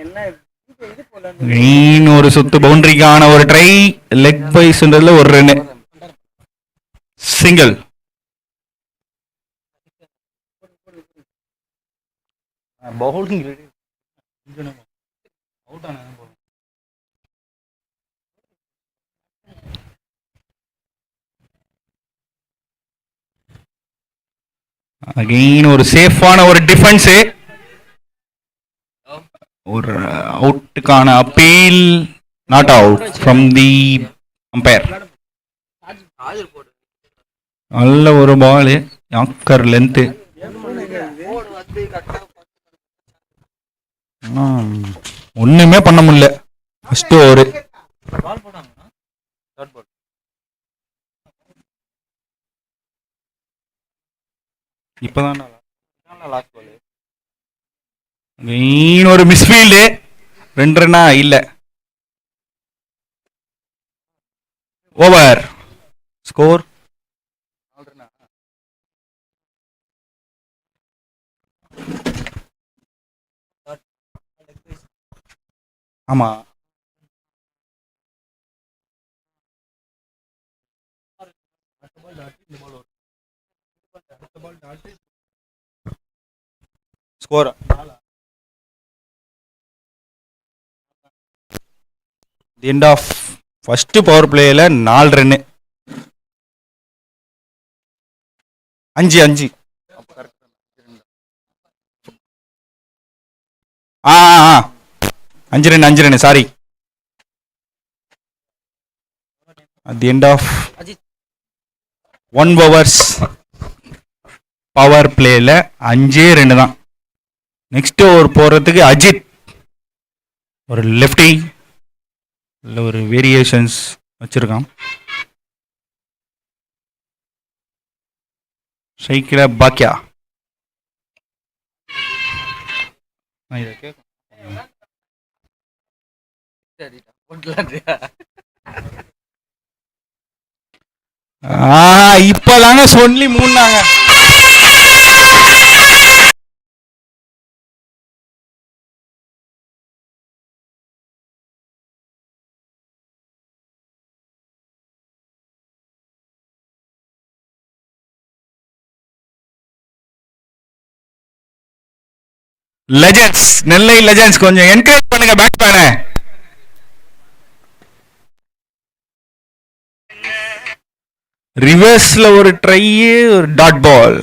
என்ன இது போல ஒரு சுத்து பவுண்டரிக்கான ஒரு ட்ரை, லெக் பைஸ்ன்றதுல ஒரு ரன், சிங்கிள். பவுலிங் அகைன் ஒரு சேஃபான ஒரு டிஃபென்ஸ். ஒரு அவுட்டுக்கான appeal, not out from the umpire. நல்ல ஒரு பால், யாக்கர் லென்த். ஒண்ணுமே பண்ண முடியல ஃபர்ஸ்ட் ஓவர். இப்பதான் ஒரு மிஸ்ஃபீல்டு, 2 ரன்னா இல்ல. ஓவர் ஸ்கோர் ஆமா. Score end of first power பிளேல 4 ரன்னு, 5 5 run sorry. at the end of 1 overs power பிளேல 5 ரன் தான். நெக்ஸ்ட் ஓவர் போறதுக்கு அஜித் ஒரு லெஃப்டி இல்ல ஒரு வேரியேஷன்ஸ் வச்சிருக்கான். ஸ்ட்ரைக்ல பாக்கியா. இப்பதாங்க சொல்லி மூணாங்க. லெஜெண்ட்ஸ், நெல்லை லெஜெண்ட்ஸ் கொஞ்சம் என்கரேஜ் பண்ணுங்க பேட்ஸ்மேனை. ரிவர்ஸ்ல ஒரு ட்ரை, ஒரு டாட் பால்.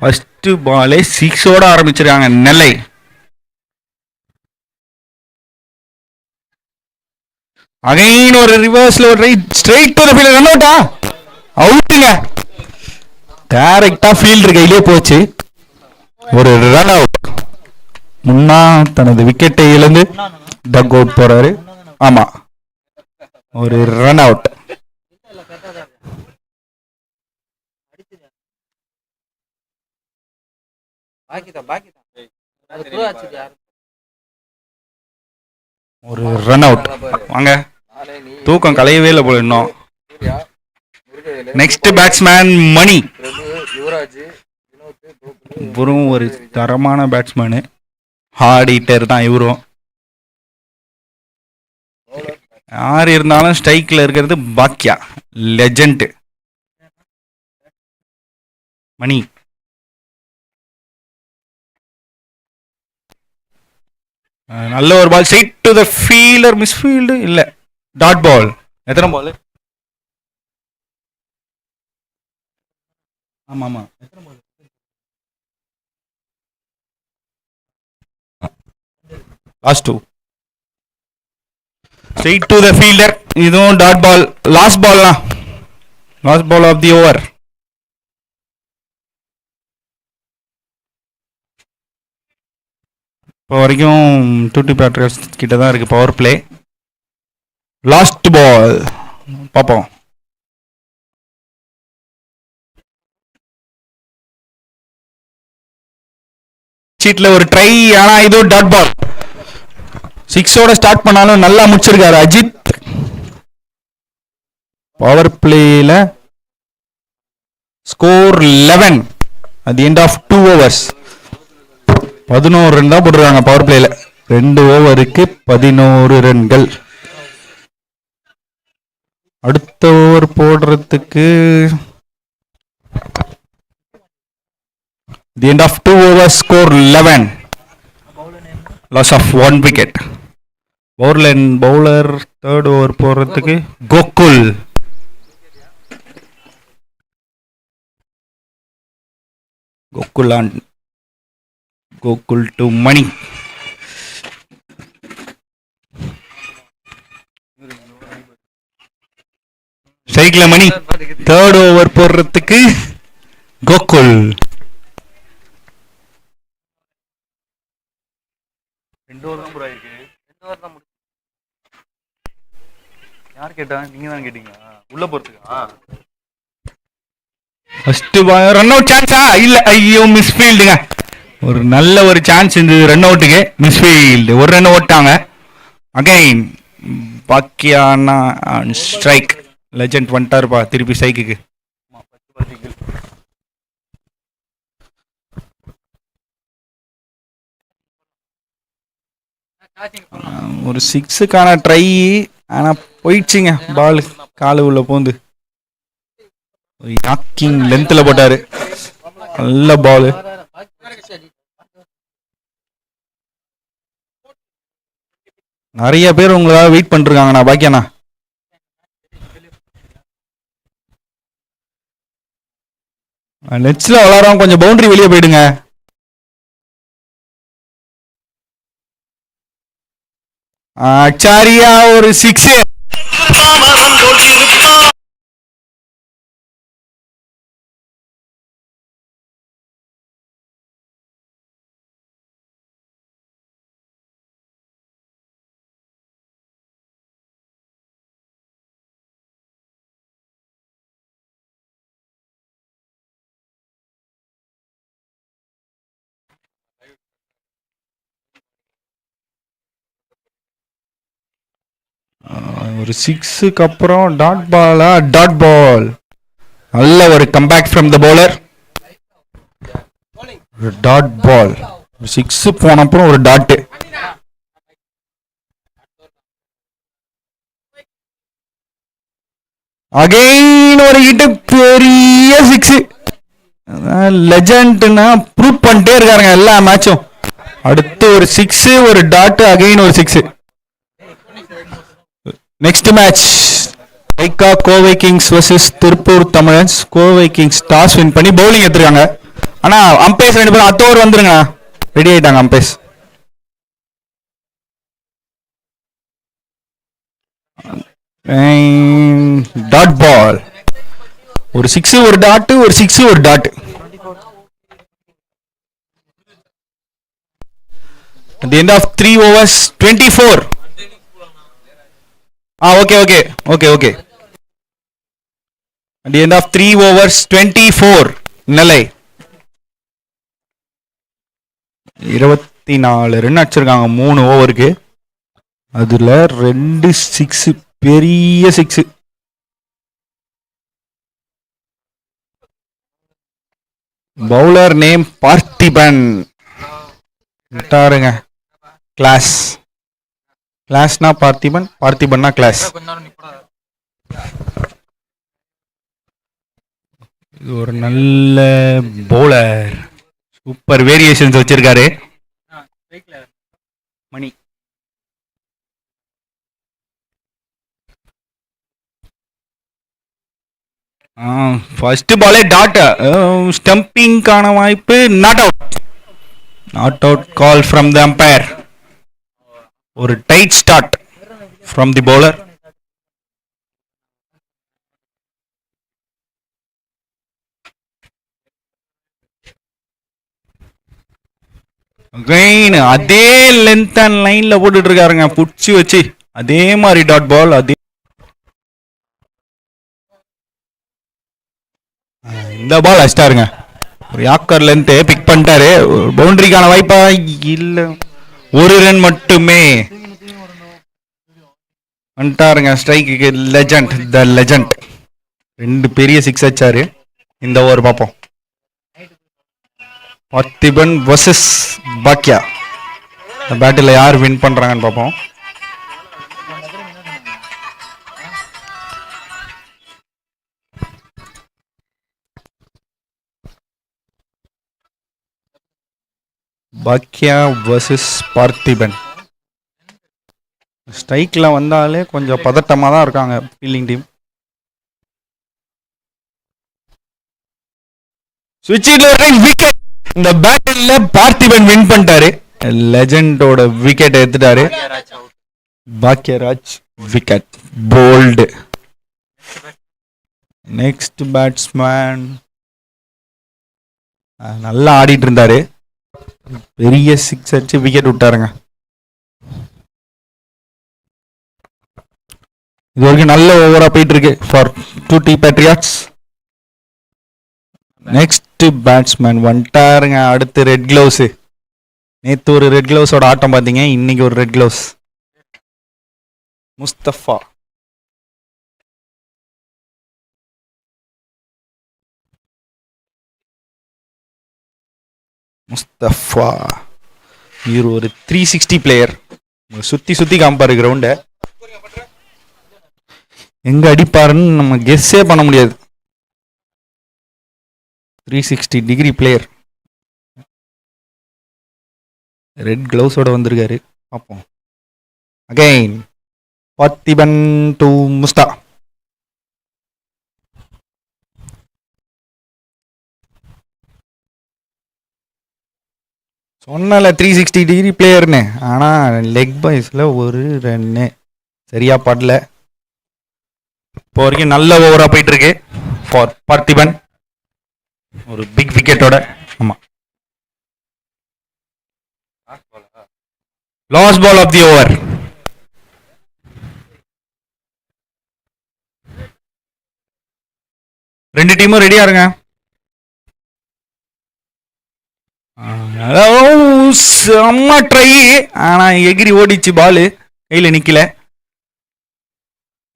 ஃபர்ஸ்ட் பாலே 6 ஆரம்பிச்சிருக்காங்க நெல்லை. அகைன் ஒரு ரிவர்ஸ்ல ஒரு right straight to the fielder run அவுட்டா அவுட்டுங்க டைரக்டா ஃபீல்டர் கையிலே போச்சு ஒரு ரன் அவுட் முன்னா தனது விக்கெட்டை இழந்து டக் அவுட் போறாரு ஆமா ஒரு ரன் அவுட் ஒரு ரன் அவுட் வாங்க தூக்கம் கலையவே இல்லை போல இன்னும் நெக்ஸ்ட் பேட்ஸ்மேன் மணி இவரும் ஒரு தரமான பேட்ஸ்மேனு ஹார்ட் ஹிட்டர் தான் இவரும் யார் இருந்தாலும் ஸ்ட்ரைக்ல இருக்கிறது பாக்கியா லெஜண்ட் மணி நல்ல ஒரு ball straight to the fielder misfield இல்ல டாட் பால் எத்தனை பால் ஆமா ஆமா எத்தனை ball last two straight to the fielder இதுவும் dot ball last ball of the over இப்போ வரைக்கும் டூட்டி பேட்டர்ஸ் கிட்ட தான் இருக்கு பவர் பிளே லாஸ்ட் பால் பார்ப்போம் சீட்ல ஒரு ட்ரை ஆனா இது டாட் பால் சிக்ஸோட ஸ்டார்ட் பண்ணாலும் நல்லா முடிச்சிருக்காரு அஜித் பவர் பிளேல score 11 at the end of 2 overs 11 run தான் போட்டுருக்காங்க பவர் பிளேல 2 ஓவருக்கு 11 ரன்கள் அடுத்த ஓவர் போடுறதுக்கு the end of 2 overs score 11 loss of 1 wicket bowler third over போடுறதுக்கு கோகுல் to மணி ஸ்ட்ரைக்ல மணி தேர்ட் ஓவர் போடுறதுக்கு கோகுல் யார் கேட்டா நீங்க தான் கேட்டீங்களா உள்ள போறதுக்கா ஃபர்ஸ்ட் ரன் அவுட் சான்ஸா இல்ல ஐயோ மிஸ் ஃபீல்டுங்க ஒரு நல்ல ஒரு சான்ஸ் இந்த ரன் அவுட்டுக்கு மிஸ் ஃபீல்டு ஒரு ரன் ஓட்டாங்க அகைன் பாக்கியானா ஸ்ட்ரைக் லெஜண்ட் வந்துட்டாருப்பா திருப்பி ஸ்ட்ரைக்குக்கு ஒரு சிக்ஸுக்கான ட்ரை ஆனா போயிடுச்சுங்க பால் காலு உள்ள போந்து யாக்கிங் லென்த்ல போட்டாரு நல்ல பால் நிறைய பேர் உங்களால வெயிட் பண்ணிருக்காங்கண்ணா பாக்கியாண்ணா நெட்ஸ்ல விளாடுறோம் கொஞ்சம் பவுண்டரி வெளியே போயிடுங்க ஆச்சாரியா ஒரு 6 ஒரு 6க்கு அப்புறம் டாட் பால் நல்ல ஒரு comeback from the bowler dot ball 6 போன அப்புறம் ஒரு டாட் அகைன் ஒரு ஹிட் பெரிய 6 லெஜண்ட்னா ப்ரூவ் பண்ணிட்டே இருக்காருங்க எல்லா மேட்சும் அடுத்து ஒரு 6 ஒரு டாட் அகைன் ஒரு 6 நெக்ஸ்ட் மேட்ச் ஐகா Kovai Kings versus Tiruppur Tamizhans Kovai Kings toss win பண்ணி பவுலிங் எடுத்துருக்காங்க ஆனா அம்பையர்ஸ் 2 பேரும் அடுத்த ஓவர் வந்துருங்க ரெடி ஆயிட்டாங்க அம்பையர்ஸ் டாட் பால். ஒரு சிக்ஸ் ஒரு டாட், ஒரு சிக்ஸ் ஒரு dot. At the end of 3 overs 24. Okay. At the end of 3 overs 24 நிலை 24 ரன் அடிச்சிருக்காங்க 3 ஓவருக்கு. அதுல 2 சிக்ஸ், பெரிய சிக்ஸ். Bowler name Parthiban. விட்டாருங்க. கிளாஸ்னா பார்த்திபன், பார்த்திபன்னா கிளாஸ். இது ஒரு நல்ல பவுலர். சூப்பர் வேரியேஷன்ஸ் வச்சிருக்காரு. மணி ஃபர்ஸ்ட் பாலே டாட். ஸ்டம்பிங்கான வாய்ப்பு. Not out call from the umpire. ஒரு tight start from the bowler. Again அதே லென்த் அண்ட் லைன்ல போட்டுட்டு இருக்காருங்க, புடிச்சு வச்சு. அதே மாதிரி டாட் பால். அதே இந்த பால் அடிச்சிட்டாருங்க. ஒரு யாக்கர் லென்த் பிக் பண்ணிட்டாரு. பவுண்டரிக்கான வாய்ப்பா இல்ல, ஒரு ரன் மட்டுமே வந்துட்டாருங்க. ஸ்ட்ரைக்கு லெஜண்ட், த லெஜண்ட். 2 பெரிய சிக்ஸ் அடிச்சாரு. இந்த ஓவர் பார்ப்போம். பார்த்திபன் வர்சஸ் பாக்கியா. இந்த பேட்டில் யார் வின் பண்றாங்கன்னு பார்ப்போம். பாக்கியா வர்சஸ் பார்த்திபன். ஸ்ட்ரைக்ல வந்தாலே கொஞ்சம் பதட்டமா தான் இருக்காங்க ஃபீல்டிங் டீம். விக்கெட். இந்த பேட்டில்ல பார்த்திபன் வின் பண்ணிட்டாரு. லெஜண்டோட விக்கெட் எடுத்துட்டாரு. Bhagyaraj wicket. Bowled. Next batsman நல்லா ஆடிட்டு இருந்தாரு. பெரிய சிக்ஸ் அடிச்சு விக்கெட் விட்டாருங்க. இது வரைக்கும் நல்ல ஓவரா போயிட்டு இருக்கு for 2T Patriots. Next batsman வந்துட்டாருங்க. அடுத்து ரெட் கிளவுஸ். நேத்து ஒரு ரெட் கிளவுஸோட ஆட்டம் பார்த்தீங்க, இன்னைக்கு ஒரு ரெட் கிளவுஸ். முஸ்தபா. இவர் ஒரு 360 பிளேயர். சுத்தி காமிப்பாரு கிரவுண்ட. எங்க அடிப்பாருன்னு நம்ம கெஸ்ஸே பண்ண முடியாது. 360 டிகிரி பிளேயர். ரெட் கிளவுஸோட வந்திருக்காரு. பார்ப்போம். Again Parthiban to Musta. சொன்னல 360 டிகிரி பிளேயர்னு. ஆனா லெக் பாய்ஸ்ல ஒரு ரன்னு சரியா படல. இப்போ வரைக்கும் நல்ல ஓவரா போயிட்டு இருக்கு ஃபார் பார்த்திபன். ஒரு பிக் விக்கெட்டோட. ஆமா, last ball of the over. ரெண்டு டீமும் ரெடியா இருங்க. செம்ம ட்ரை. ஆனா எகிரி ஓடிச்சு, பாலு கையில நிக்கல.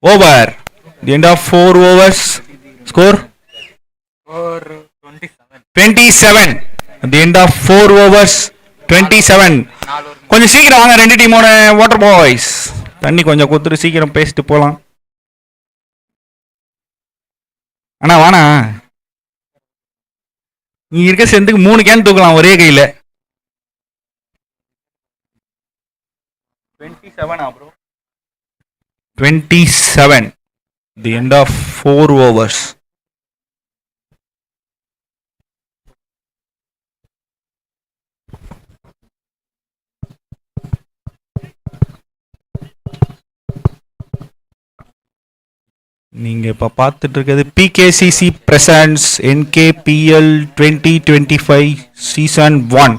Over. The end of 4 overs. Score 27. The end of 4 overs 27. கொஞ்சம் சீக்கிரம் வாங்க ரெண்டு டீமோட வாட்டர் பாய்ஸ். தண்ணி கொஞ்சம் கொடுத்துட்டு சீக்கிரம் பேசிட்டு போலாம். அண்ணா வாண்ணா, நீ இருக்க சேர்ந்துக்கு 3 கேன் தூக்கலாம் ஒரே கையில. 27. The end of 4 overs. நீங்கள் இப்போ பார்த்துட்டு இருக்கிறது பிகேசிசி பிரசன்ஸ் என்கேபிஎல் 2025 சீசன் 1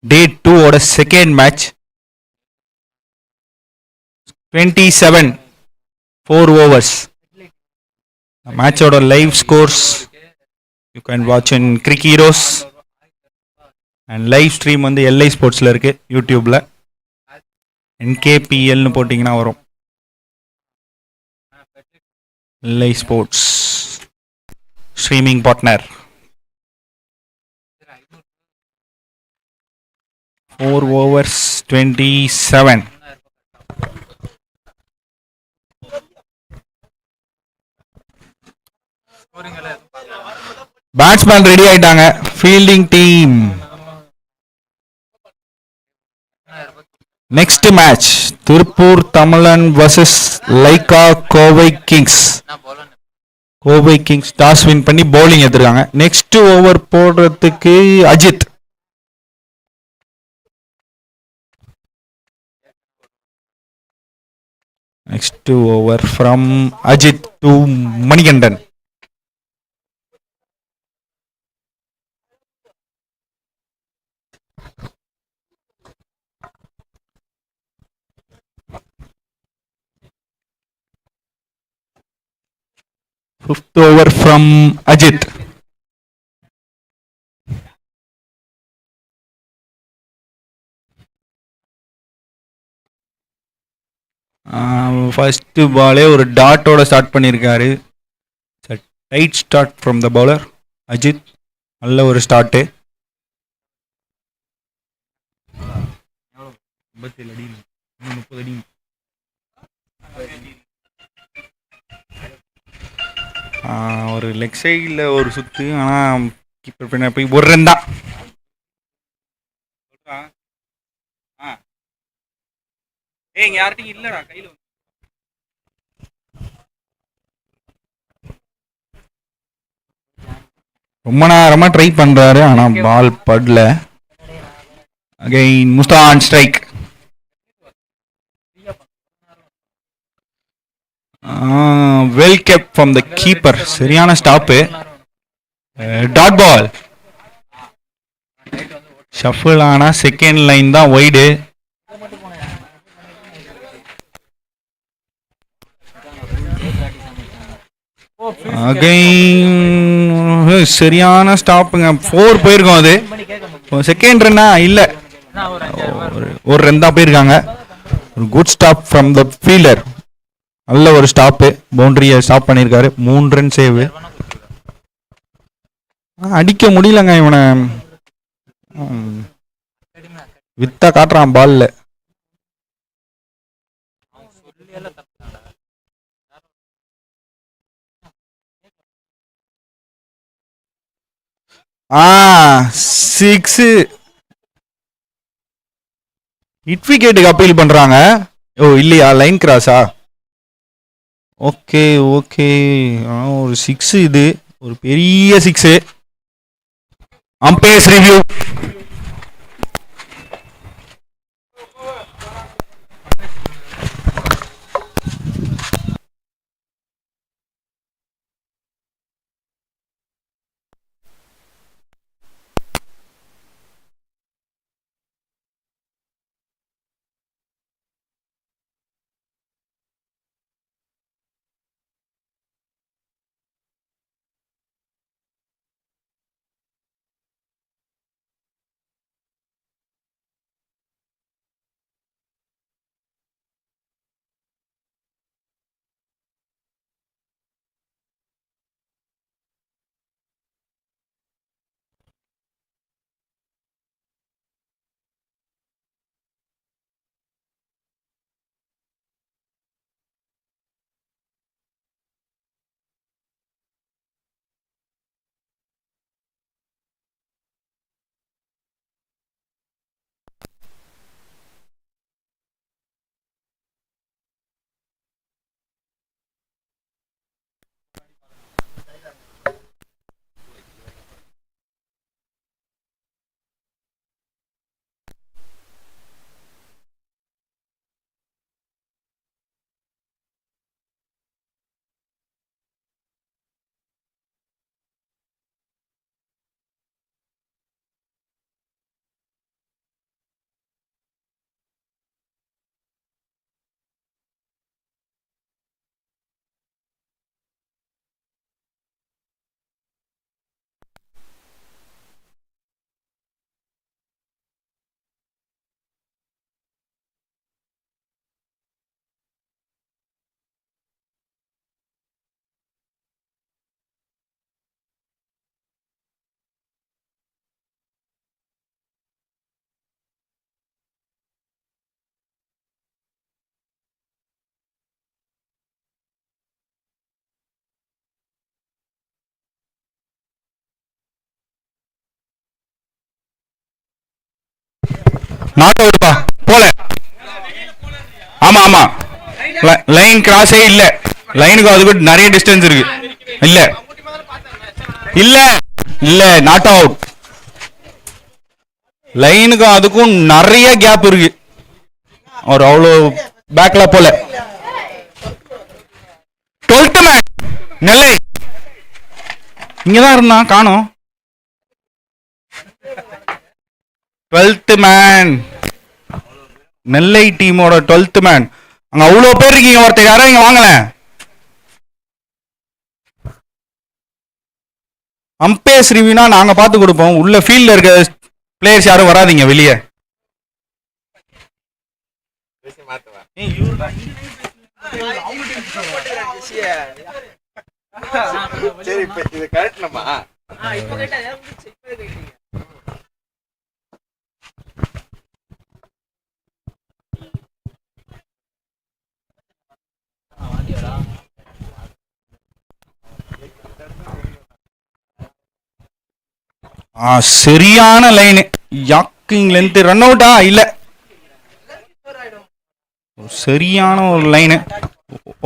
டே 2 ஓட செகண்ட் மேட்ச் 27 4 overs. மேட்சோட live scores you can watch in cric heroes and live stream வந்து எல்ஐ ஸ்போர்ட்ஸில் இருக்குது யூடியூப்பில். என்கேபிஎல்னு போட்டிங்கன்னா வரும். LI sports streaming partner. 4 overs 27. Batsman ready ஆயிட்டாங்க. Fielding team. Next match Tiruppur Tamizhan versus Lyca Kovai Kings. Kovai Kings toss win பண்ணி பவுலிங் எடுத்திருக்காங்க. நெக்ஸ்ட் ஓவர் போடுறதுக்கு Ajith. Next over from Ajith to Manikandan. Fifth over from Ajit. First பாலே ஒரு டாட்டோட ஸ்டார்ட் பண்ணியிருக்காரு. Tight start from the bowler Ajith. நல்ல ஒரு ஸ்டார்ட்டு. 30 அடி 30 அடி. ஒரு லெக் சைடில் ஒரு சுற்று. ஆனால் கீப்பர் பண்ண போய் ஒரு ரன் தான். யார்ட்டையும் இல்லைடா கையில். ரொம்ப நேரமா ட்ரை பண்றாரு ஆனா பால் படல. Again Musthan strike. Well kept from the keeper. சரியான ஸ்டாப்பு. Dot ball. ஷஃபிள் ஆனா செகண்ட் லைன் தான் ஒய்டு. அகைன் சரியான ஸ்டாப்புங்க. 4 போயிருக்கோம். அது செகண்ட் ரன்னா இல்லை, ஒரு ரன் தான் போயிருக்காங்க. ஒரு good stop from the fielder. நல்ல ஒரு ஸ்டாப்பு. பவுண்டரியை ஸ்டாப் பண்ணியிருக்காரு. 3 ரன் சேவ். அடிக்க முடியலங்க இவனை. வித்தா காட்டுறான் பால்ல. சிக்ஸ். ஹிட் விக்கெட்டுக்கு அப்பீல் பண்றாங்க. ஓ இல்லையா, லைன் கிராஸா? Okay okay. ஒரு 6 இது, ஒரு பெரிய 6. Umpires review. நாட் அவுட்பா போல. ஆமா ஆமா லைன் கிராஸே இல்ல. லைனுக்கு அதுக்கு நிறைய டிஸ்டன்ஸ் இருக்கு. இல்ல இல்ல இல்ல நாட் அவுட். லைனுக்கும் அதுக்கும் நிறைய கேப் இருக்கு. அவர் அவ்வளோ பேக்ல போல. 12th மேன் நெல்லை இங்கதான் இருந்தான் காணோம். 12th மேன் நெல்லை டீமோட 12th மேன். அங்க அவ்வளோ பேர் இருக்கீங்க, ஒருத்தர் யாரும் இங்க வாங்கல. அம்பேஸ் ரிவ்யூனா நாங்க பார்த்து கொடுப்போம். உள்ள ஃபீல்ட்ல இருக்க பிளேயர்ஸ் யாரும் வராதீங்க வெளியே. சரி இப்ப இது கரெக்ட்லமா சரியான லைனு. யாக்கிங் லென்த் ரன் அவுட்டா இல்ல, சரியான ஒரு லைனு.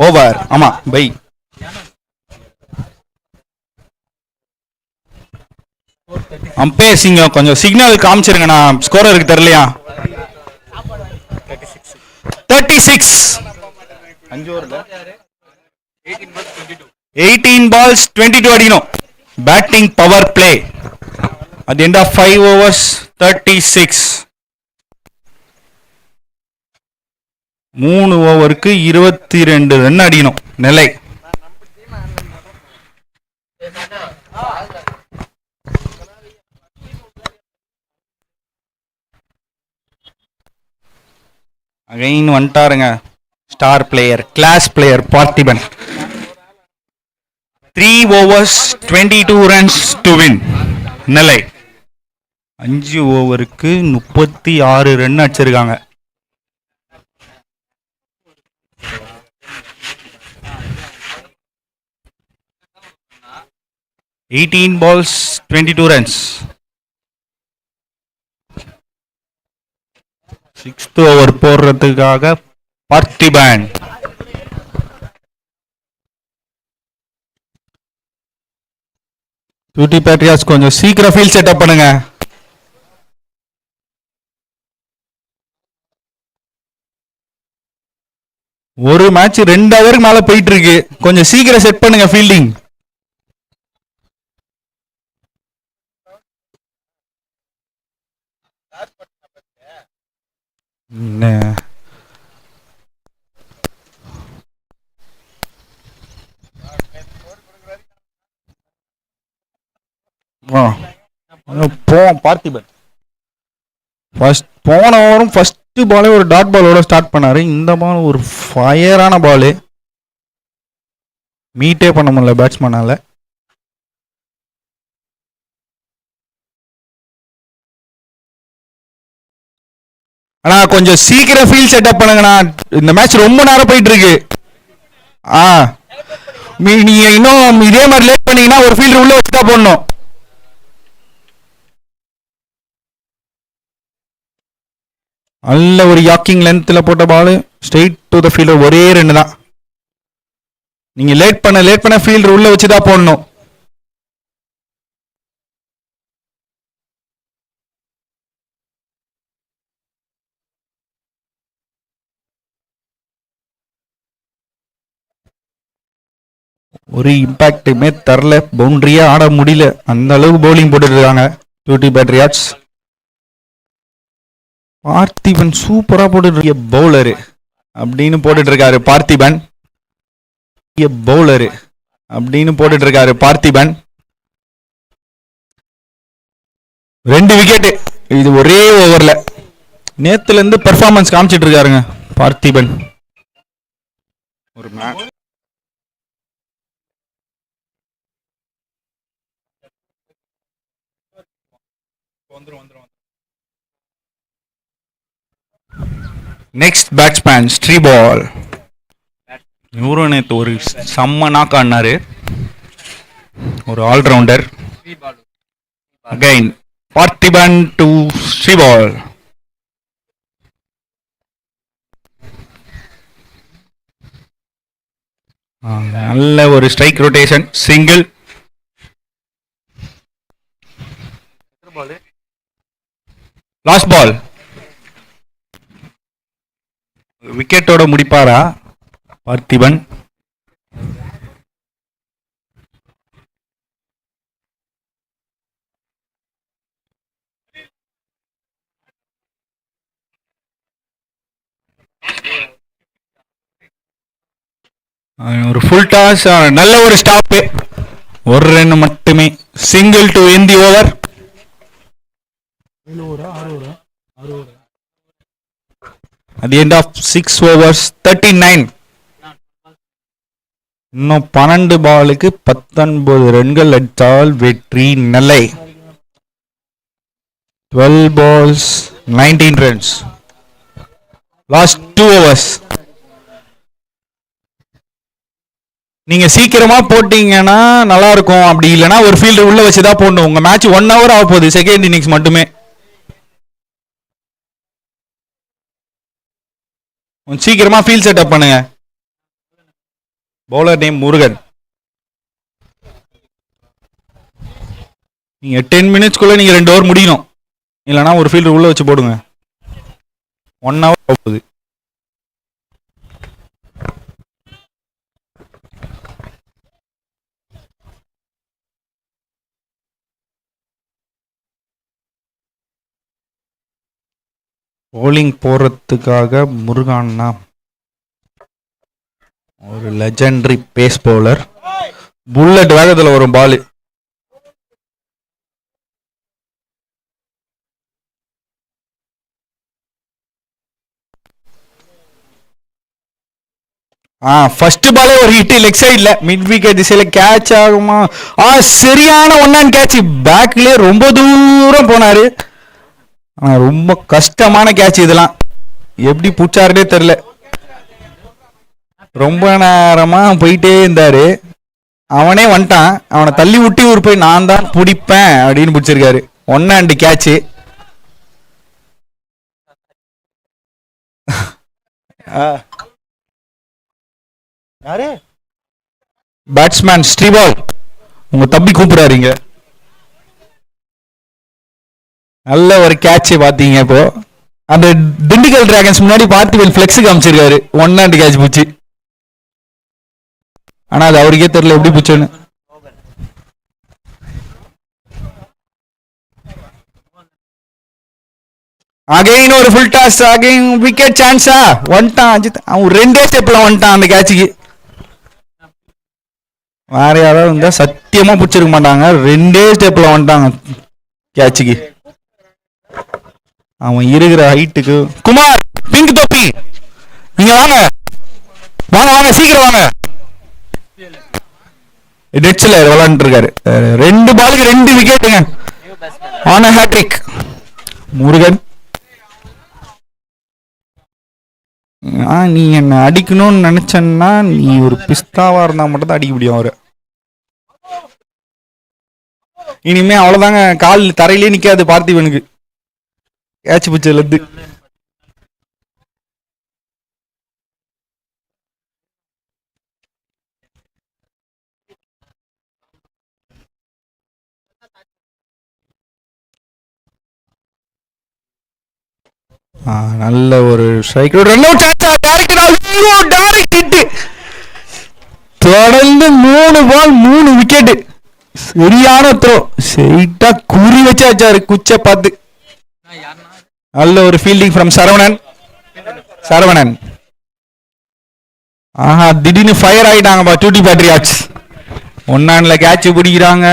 ஓவர். ஆமா பை. அம்பேசிங்க கொஞ்சம் சிக்னல் காமிச்சிருங்க. நான் ஸ்கோரருக்கு தெரியலையா. 36 18 balls 22 அடிக்கணும். Batting power play at the end of 5 overs 36. 3 ஓவருக்கு 22 ரன் அடிக்கணும் நெல்லை. அகைன் வந்துட்டாருங்க star player, class player Parthiban. 3 overs 22 runs to win Nellai. 5 ஓவருக்கு 36 ரன் அடிச்சிருக்காங்க. $18 balls 22 runs. 6th ஓவர் போடுறதுக்காக பார்த்திபன். QT பேட்ரியாட்ஸ் கொஞ்சம் சீக்கிரம் ஃபீல்ட் செட்டப் பண்ணுங்க. ஒரு மேட்ச் 2 ஹவருக்கு மேல போயிட்டு இருக்கு. கொஞ்சம் சீக்கிரம் செட் பண்ணுங்க ஃபீல்டிங். பார்த்திபன் போன ஓவரும் ஃபர்ஸ்ட் பாலே ஒரு டாட் பாலோட ஸ்டார்ட் பண்ணாரு. இந்த பால் ஒரு ஃபயரான பால், மீட்டே பண்ண முடியல பேட்ஸ்மேனால. ஆனா கொஞ்சம் சீக்கிரம் ஃபீல்ட் செட்டப் பண்ணுங்கண்ணா. இந்த மேட்ச் ரொம்ப நேரம் போயிட்டு இருக்கு. நீங்க இன்னும் இதே மாதிரி லேட் பண்ணீங்கன்னா ஒரு ஃபீல்டர் உள்ள வச்சுட்டா போடணும். நல்ல ஒரு யாக்கிங் லென்த்ல போட்ட பால் ஸ்ட்ரெயிட் டு த ஃபீல்டர். ஒரே 2 தான். நீங்க லேட் பண்ண ஃபீல்டர் உள்ள வச்சுதான் போடணும். ஒரு இம்பாக்டுமே தரல. பவுண்டரியே ஆட முடியல. அந்த அளவுக்கு பவுலிங் போட்டுட்டு இருக்காங்க QT பேட்ரியாட்ஸ். பார்த்திபன் சூப்பரா போட்டுட்டு பவுலரு அப்படின்னு போட்டுட்டு இருக்காரு பார்த்திபன். பவுலரு அப்படின்னு போட்டுட்டு இருக்காரு பார்த்திபன். 2 விக்கெட் இது ஒரே ஓவர்ல. நேத்துல இருந்து பெர்ஃபார்மன்ஸ் காமிச்சிட்டு இருக்காருங்க பார்த்திபன். ஒரு மேட்ச் நெக்ஸ்ட் பேட்ஸ்மேன் ஸ்ரீபால். இவரும் நேற்று ஒரு செம்ம நாக் ஆடினாரு. ஒரு all rounder. Again Parthiban to Sripal. நல்ல ஒரு strike rotation, single. Last ball. விக்கெட்டோட முடிப்பாரா பார்த்திபன்? ஒரு ஃபுல் டாஸ், நல்ல ஒரு ஸ்டாப், ஒரு ரன் மட்டுமே, single to end the over. at the end of 6 overs 39. இன்னும் 12 பாலுக்கு 19 ரன்கள் அடித்தால் வெற்றி நிலை. 12 balls 19 runs. Last 2 overs. நீங்க சீக்கிரமா போட்டீங்கன்னா நல்லா இருக்கும், அப்படி இல்லைன்னா ஒரு ஃபீல்டர் உள்ள வச்சுதான் போடணும். உங்க மேட்ச் 1 hour ஆக போகுது, செகண்ட் இன்னிங்ஸ் மட்டுமே. சீக்கிரமா ஃபீல்ட் செட்டப் பண்ணுங்க. Bowler name Murugan. நீங்க 10 minutesக்குள்ள நீங்க 2 ஓவர் முடியணும், இல்லைன்னா ஒரு ஃபீல்டர் உள்ள வச்சு போடுங்க. 1 hour ஆக போகுது. bowling போறதுக்காக முருகான்னா ஒரு லெஜெண்டரி பேஸ் பவுலர். புல்லட் வேகத்துல வரும் பால். ஃபர்ஸ்ட் பாலே ஒரு ஹிட் லெக் சைட்ல மிட் விக்கெட் திசையில கேட்ச் ஆகுமா? சரியான ஒன்னான் கேட்ச், பேக்லயே ரொம்ப தூரம் போனாரு. ரொம்ப கஷ்டமான கேட்ச் இதெல்லாம், எப்படி புடிச்சாருனே தெரியல. ரொம்ப நேரமா போயிட்டே இருந்தாரு, அவனே வந்துட்டான். அவனை தள்ளி விட்டு ஒரு போய் நான் தான் பிடிப்பேன் அப்படின்னு பிடிச்சிருக்காரு. 1 and கேட்ச். பேட்ஸ்மேன் ஸ்ரீபால், உங்க தம்பி கூப்பிடாருங்க. நல்ல ஒரு கேட்ச் பாத்தீங்க. இப்போ அந்த திண்டுக்கல் டிராகன்ஸ் முன்னாடி பார்த்திபன் ஃபிளெக்ஸ் காமிச்சிருக்காரு 1 and கேட்ச் பூச்சி. ஆனா அது அவருக்கே தெரியல எப்படி பூச்சுன்னு. அகைன் ஒரு ஃபுல் டாஸ், அகைன் விக்கெட் சான்ஸா? வந்துட்டான் அஜித். அவன் 2 ஸ்டெப்ல வந்துட்டான் அந்த கேட்சுக்கு. வேற யாராவது இருந்தா சத்தியமா பிடிச்சிருக்க மாட்டாங்க. 2 ஸ்டெப்ல வந்துட்டாங்க கேட்சுக்கு. அவன் இருக்கிற ஹைட்டுக்கு. குமார், பிங்க் தொப்பி, நீங்க வாங்க வாங்க வாங்க, சீக்கிரம் வாங்க. நெட்ஸ்ல விளையாண்டு இருக்காரு. 2 பாலுக்கு 2 விக்கெட்டுங்க, ஆன் ஹேட்ரிக். முருகன், நீ என்ன அடிக்கணும்னு நினைச்சன்னா நீ ஒரு பிஸ்தாவா இருந்தா மட்டும் தான் அடிக்க முடியும் அவரு. இனிமே அவ்வளவுதாங்க, கால் தரையிலே நிக்காது பார்த்திபனுக்கு கேட்ச் பிடிச்சதுல இருந்து. நல்ல ஒரு ஸ்ட்ரைக், ரன் அவுட் சான்ஸ். தொடர்ந்து 3 பால் 3 விக்கெட். சரியான த்ரோ, ஸ்ட்ரைட்டா குறி வச்சாரு குச்ச பார்த்து. நல்ல ஒரு ஃபீல்டிங் ஃப்ரம் சரவணன். திடீர்னு ஃபயர் ஆயிட்டாங்கப்பா டூட்டி பேட்ரியாட்ஸ். 1 and கேட்ச் பிடிக்கிறாங்க,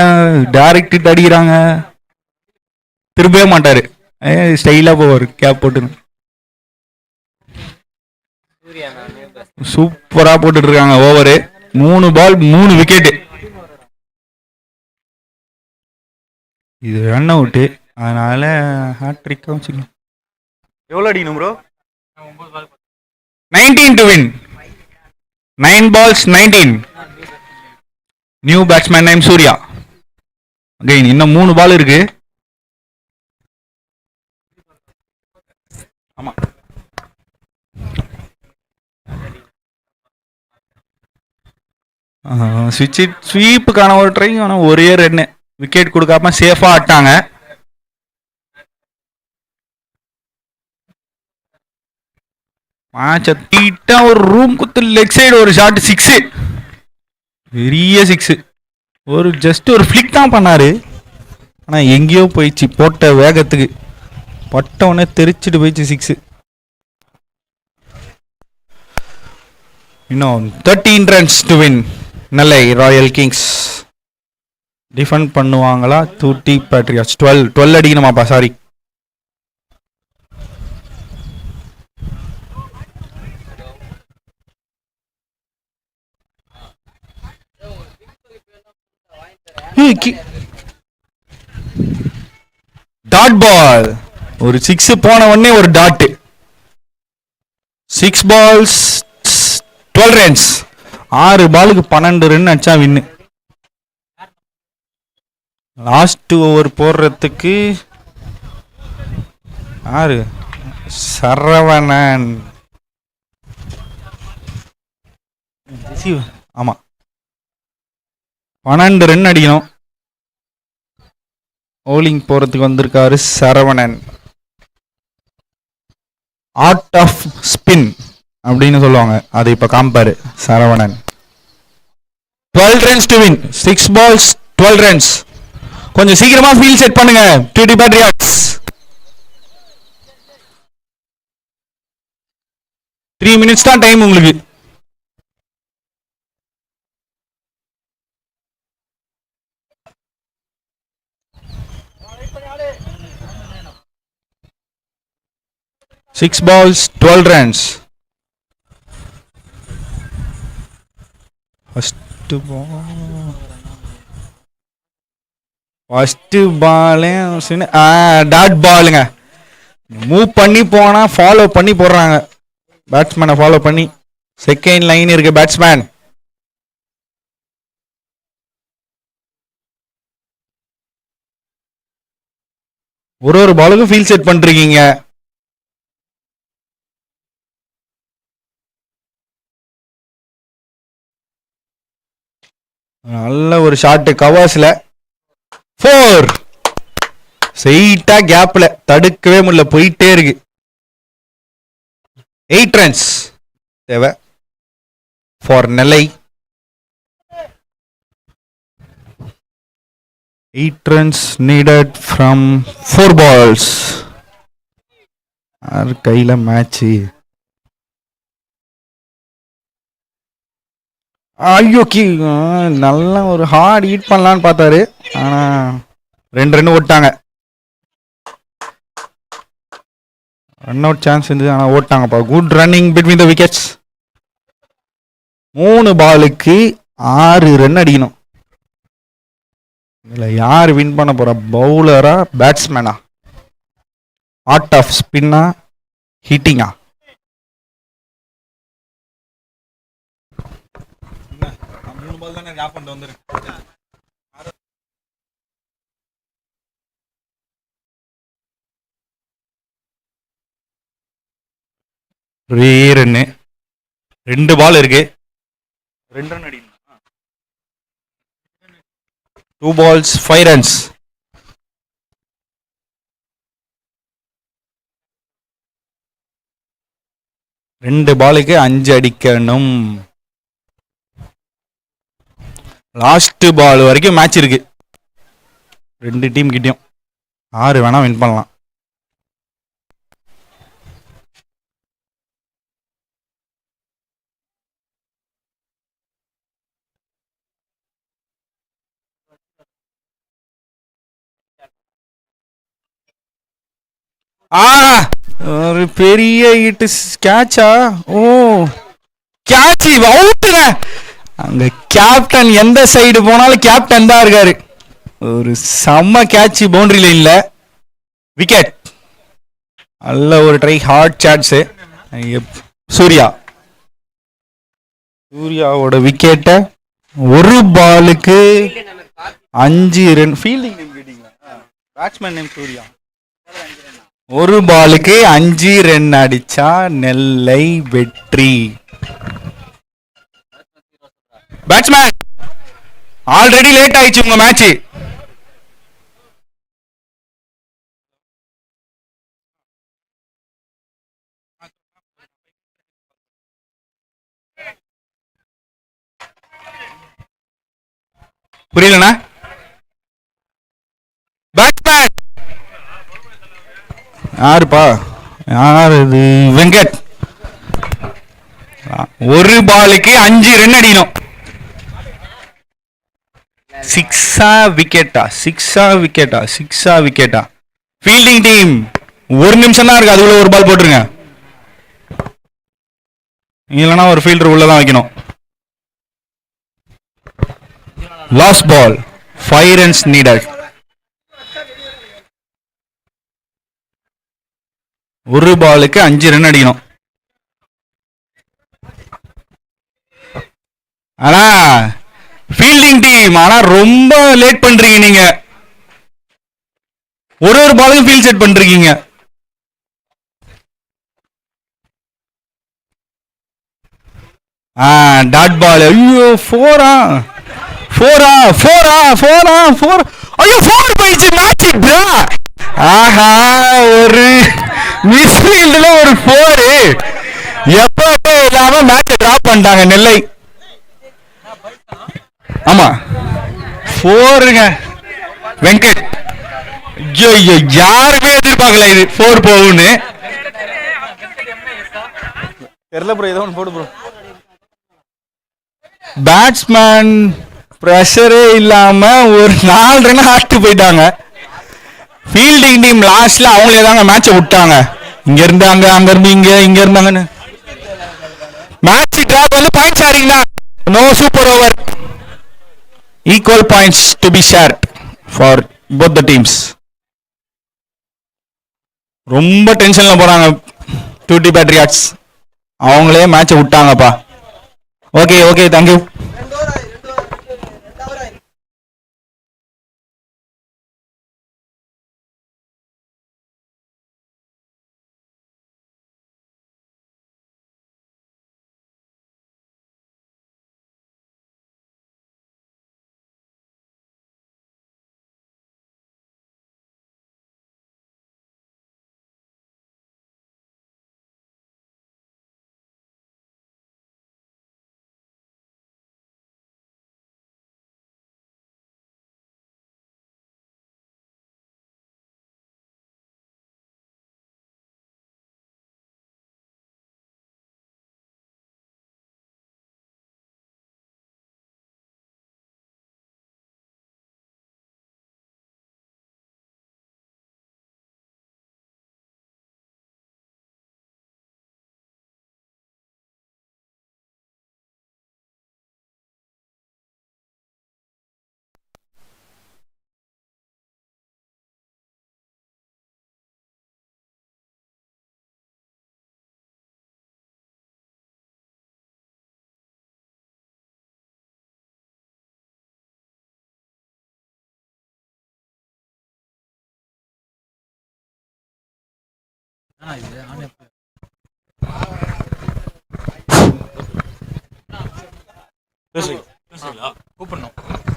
டைரக்ட் ஹிட் அடிக்கிறாங்க. திரும்பவே மாட்டாரு, ஸ்டைலா போவார் கேப் போட்டு. சூப்பரா போட்டுட்டு இருக்காங்க ஓவரு. 3 ball 3 wicket. இது ரன் அவுட், அதனால ஹாட்ரிக் வச்சுக்கலாம். எவ்வளவு அடிக்கணும் bro? 19 to win. 9 balls 19. New batsman name Surya. Again இன்னும் 3 பால் இருக்கு. ஆமா, ஸ்வீப்புக்கான ஒரு ட்ரை, ஆனால் ஒரே ரன்னு விக்கெட் கொடுக்காம சேஃபாக ஆட்டாங்க. மேட்சை தீட்டா ஒரு ரூம் குத்து லெக் சைடு ஒரு ஷாட், சிக்ஸு, பெரிய சிக்ஸு. ஒரு ஜஸ்ட் ஒரு ஃப்ளிக் தான் பண்ணாரு, ஆனால் எங்கேயோ போயிடுச்சு. போட்ட வேகத்துக்கு பட்ட உடனே தெரிச்சிட்டு போயிடுச்சு சிக்ஸு. இன்னும் 13 runs to win. Nellai Royal Kings defend பண்ணுவாங்களா? தூட்டி பேட்ரியாட்ஸ் 12 அடிக்கணுமாப்பா, சாரி. டாட் பால், ஒரு 6 போன உடனே ஒரு டாட். 6 balls 12 runs. 6 பாலுக்கு 12 ரன் அடிச்சா வின்னு. லாஸ்ட் ஓவர் போடுறதுக்கு யாரு? சரவணன். ஆமா, 12 ரன் அடிக்கணும். ஓலிங் போறதுக்கு வந்திருக்காரு சரவணன். ஆர்ட் ஆஃப் ஸ்பின் அப்படின்னு சொல்லுவாங்க, அதை இப்ப காம்பாரு சரவணன். 12 runs டு வின். 6 balls 12 runs. கொஞ்சம் சீக்கிரமா ஃபீல்ட் செட் பண்ணுங்க டியூட்டி பேட்ரியாட்ஸ். 3 minutes தான் டைம் உங்களுக்கு. Six balls 12 runs. First ball dot பாலுங்க. மூவ் பண்ணி போனா ஃபாலோ பண்ணி போடுறாங்க, பேட்ஸ்மேனை ஃபாலோ பண்ணி. செகண்ட் லைன் இருக்கு பேட்ஸ்மேன். ஒரு பாலுக்கும் ஃபீல்ட் செட் பண்றீங்க. நல்ல ஒரு ஷாட் கவாஸ்ல. 4. ஸ்ட்ரைட்டா கேப்ல தடுக்கவே முடியல, போயிட்டே இருக்கு. 8 runs தேவை for Nellai. 8 runs needed from 4 balls. யார் கையில மேட்ச்? ஐயோ, நல்லா ஒரு ஹார்ட் ஹீட் பண்ணலான்னு பார்த்தாரு, ஆனா 2 ரன் ஓட்டாங்க. ரன் அவுட் சான்ஸ் இருந்தது, ஆனா ஓட்டாங்கப்பா. Good running between the wickets. 3 பாலுக்கு 6 ரன் அடிக்கணும். இதுல யார் வின் பண்ண போறா? பவுலரா பேட்ஸ்மேனா? ஆர்ட் ஆஃப் ஸ்பின்னா ஹிட்டிங்கா? ரன்னு 2 பால் இருக்கு, 2 ரன் அடிக்கணும். 2 balls 5 runs. ரெண்டு பாலுக்கு 5 அடிக்கணும். லாஸ்ட் பால் வரைக்கும் மேட்ச் இருக்கு, 2 டீம் கிட்டயும். 6 வேணா வின் பண்ணலாம். ஒரு பெரிய ஹிட். கேட்சா? ஓ, கேட்ச் அவுட்டுங்க. அங்க கேப்டன் எந்த சைடு போனாலும் கேப்டன் தான் இருக்காரு. ஒரு செம்ம கேட்ச் பவுண்டரி லைன்ல. விக்கெட். நல்ல ஒரு ட்ரை, ஹார்ட் சான்ஸ். சூர்யாவோட விக்கெட்ட. ஒரு பாலுக்கு 5 ரன். ஃபீல்டிங் நேம் கேட்டீங்களா? Batsman name Surya. ஒரு பாலுக்கு 5 ரன் அடிச்சா நெல்லை வெற்றி. பேட்ஸ்மேன் ஆல்ரெடி லேட் ஆயிடுச்சு உங்க மேட்ச். புரியலண்ணா? பேட்ஸ்மேன் யாருப்பா? யார் இது? வெங்கட். ஒரு பாலுக்கு 5 ரன் அடிக்கணும். சிக்ஸா விக்கெட்டா? ஃபீல்டிங் டீம் 1 நிமிஷம் தான் இருக்கு, அதுக்குள்ள ஒரு பால் போட்டுருங்க. இல்லைன்னா ஒரு ஃபீல்டர் உள்ளதான் வைக்கணும். Last ball, 5 runs needed. ஒரு பாலுக்கு 5 ரன் அடிக்கணும். ஆனா ஃபீல்டிங் டீம் ஆனா ரொம்ப லேட் பண்றீங்க நீங்க. ஒரு பாலுக்கு ஃபீல்ட் செட் பண்றீங்க. Dot ball. ஐயோ, ஃபோரா? ஐயோ, 4 போயிடுச்சு மேட்ச். ஆஹா, ஒரு மிஸ்ஃபீல்ட்ல ஒரு 4 எப்ப இல்லாம மேட்ச் டிராப் பண்ணிட்டாங்க நெல்லை. ஆமா, 4ங்க வெங்கட். ஐயோ, யாருமே எதிர்பார்க்கல இது 4 போகும்னு. தெரியல ப்ரோ, ஏதோ ஒன்று போடு ப்ரோ. பேட்ஸ்மேன் பிரஷரே இல்லாம ஒரு 4 ரன் ஆட்டு போயிட்டாங்க. ஃபீல்டிங் டீம் லாஸ்ட்ல அவங்களே தாங்க மேட்சை விட்டாங்க. இங்க இருந்து அங்க, அங்க இருந்து இங்க இருந்தாங்கன்னு மேட்ச் டிராப் வந்து பாயிண்ட்ஸ் ஆறீங்களா? No super over. Equal points to be shared for both the teams. ரொம்ப டென்ஷன்ல போறாங்க டூட்டி பேட்ரியாட்ஸ். அவங்களே மேட்சை விட்டாங்கப்பா. Okay, thank you.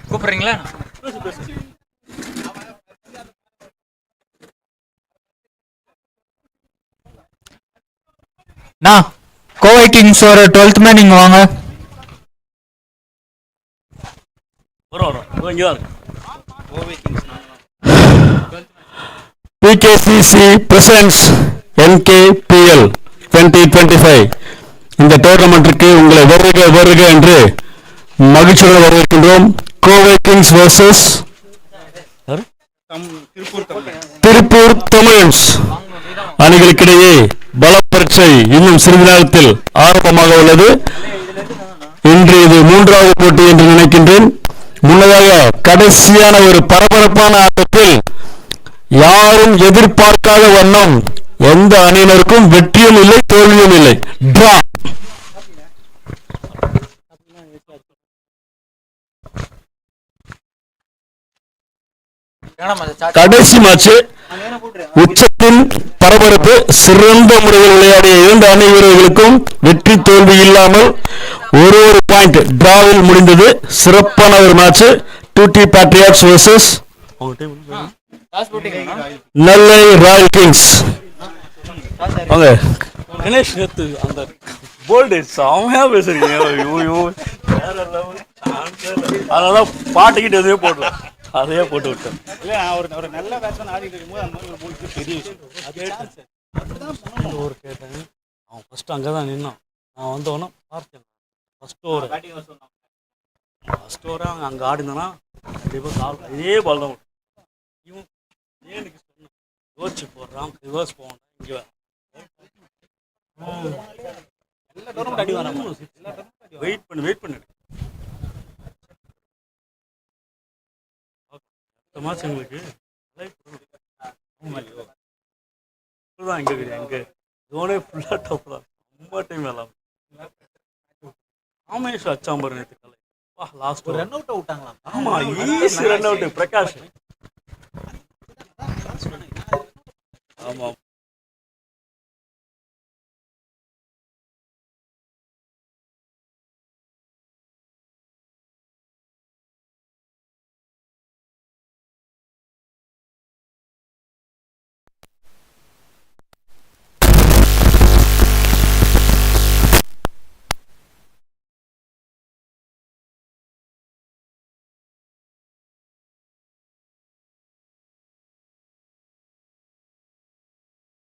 கூப்பிடுறீங்களா? கோவை கிங்ஸ் ஒரு 12th மேன் நீங்க வாங்க. PKCC presents NKPL 2025. இந்த டோர்னமெண்ட்டிற்கு உங்களை வருக என்று மகிழ்ச்சியுடன் வரவேற்கின்றோம். கோவை கிங்ஸ் vs திருப்பூர் தமிழன்ஸ் அணிகளுக்கிடையே பல பரீட்சை இன்னும் சிறிது நேரத்தில் ஆரம்பமாக உள்ளது. இன்று இது 3வது போட்டி என்று நினைக்கின்றேன். முன்னதாக கடைசியான ஒரு பரபரப்பான ஆட்டத்தில் யாரும் எதிர்பார்க்காத வண்ணம் எந்த அணியினருக்கும் வெற்றியும் இல்லை, தோல்வியும் இல்லை, டிரா. கடைசி மேட்ச் உச்சத்தின் பரபரப்பு. சிறந்த முறையில் விளையாடிய 2 அணி வீரர்களுக்கும் வெற்றி தோல்வி இல்லாமல் ஒரு பாயிண்ட் டிராவில் முடிந்தது. சிறப்பான ஒரு மேட்ச். டூட்டி பேட்ரியாட்ஸ் வர்சஸ் நெல்லை ராயல் கிங்ஸ். வாங்க கணேஷ் நேத்து அந்த போல்டு செமையா பேசுறீங்க. ஐயோ அதனாலதான் பாட்டுக்கிட்டு எதுவே போடல, அதையே போட்டு விட்டேன். இல்ல ஒரு நல்ல பேட்ஸ்மேன் ஆடிட்டு இருக்கும்போது அந்த மாதிரி ஒரு போல்டு பெரிய விஷயம். ஓவர் கேட்டேன், அவன் ஃபர்ஸ்ட் அங்கதான் நின்னான். நான் வந்தவொன்னே பார்த்தேன் ஃபர்ஸ்ட் ஓவர் அவன் அங்க ஆடினானா கண்டிப்பா இதே பால் தான். இவன் ஏனுக்கு சொன்ன யோசிச்சு போடுறான், ரிவர்ஸ் போவான். இங்க அடி வராம வெயிட் பண்ணு. அடுத்த மாசம் எங்களுக்கு தான் எங்க ஜோனே ஃபுல்லா டாப் தான். ரொம்ப டைம் எல்லாம் ராமேஷ் அச்சாம்பர் நேற்று கலை லாஸ்ட் ரன் அவுட் விட்டாங்களா? ஆமா, ஈஸி ரன் அவுட் பிரகாஷ். ஆமா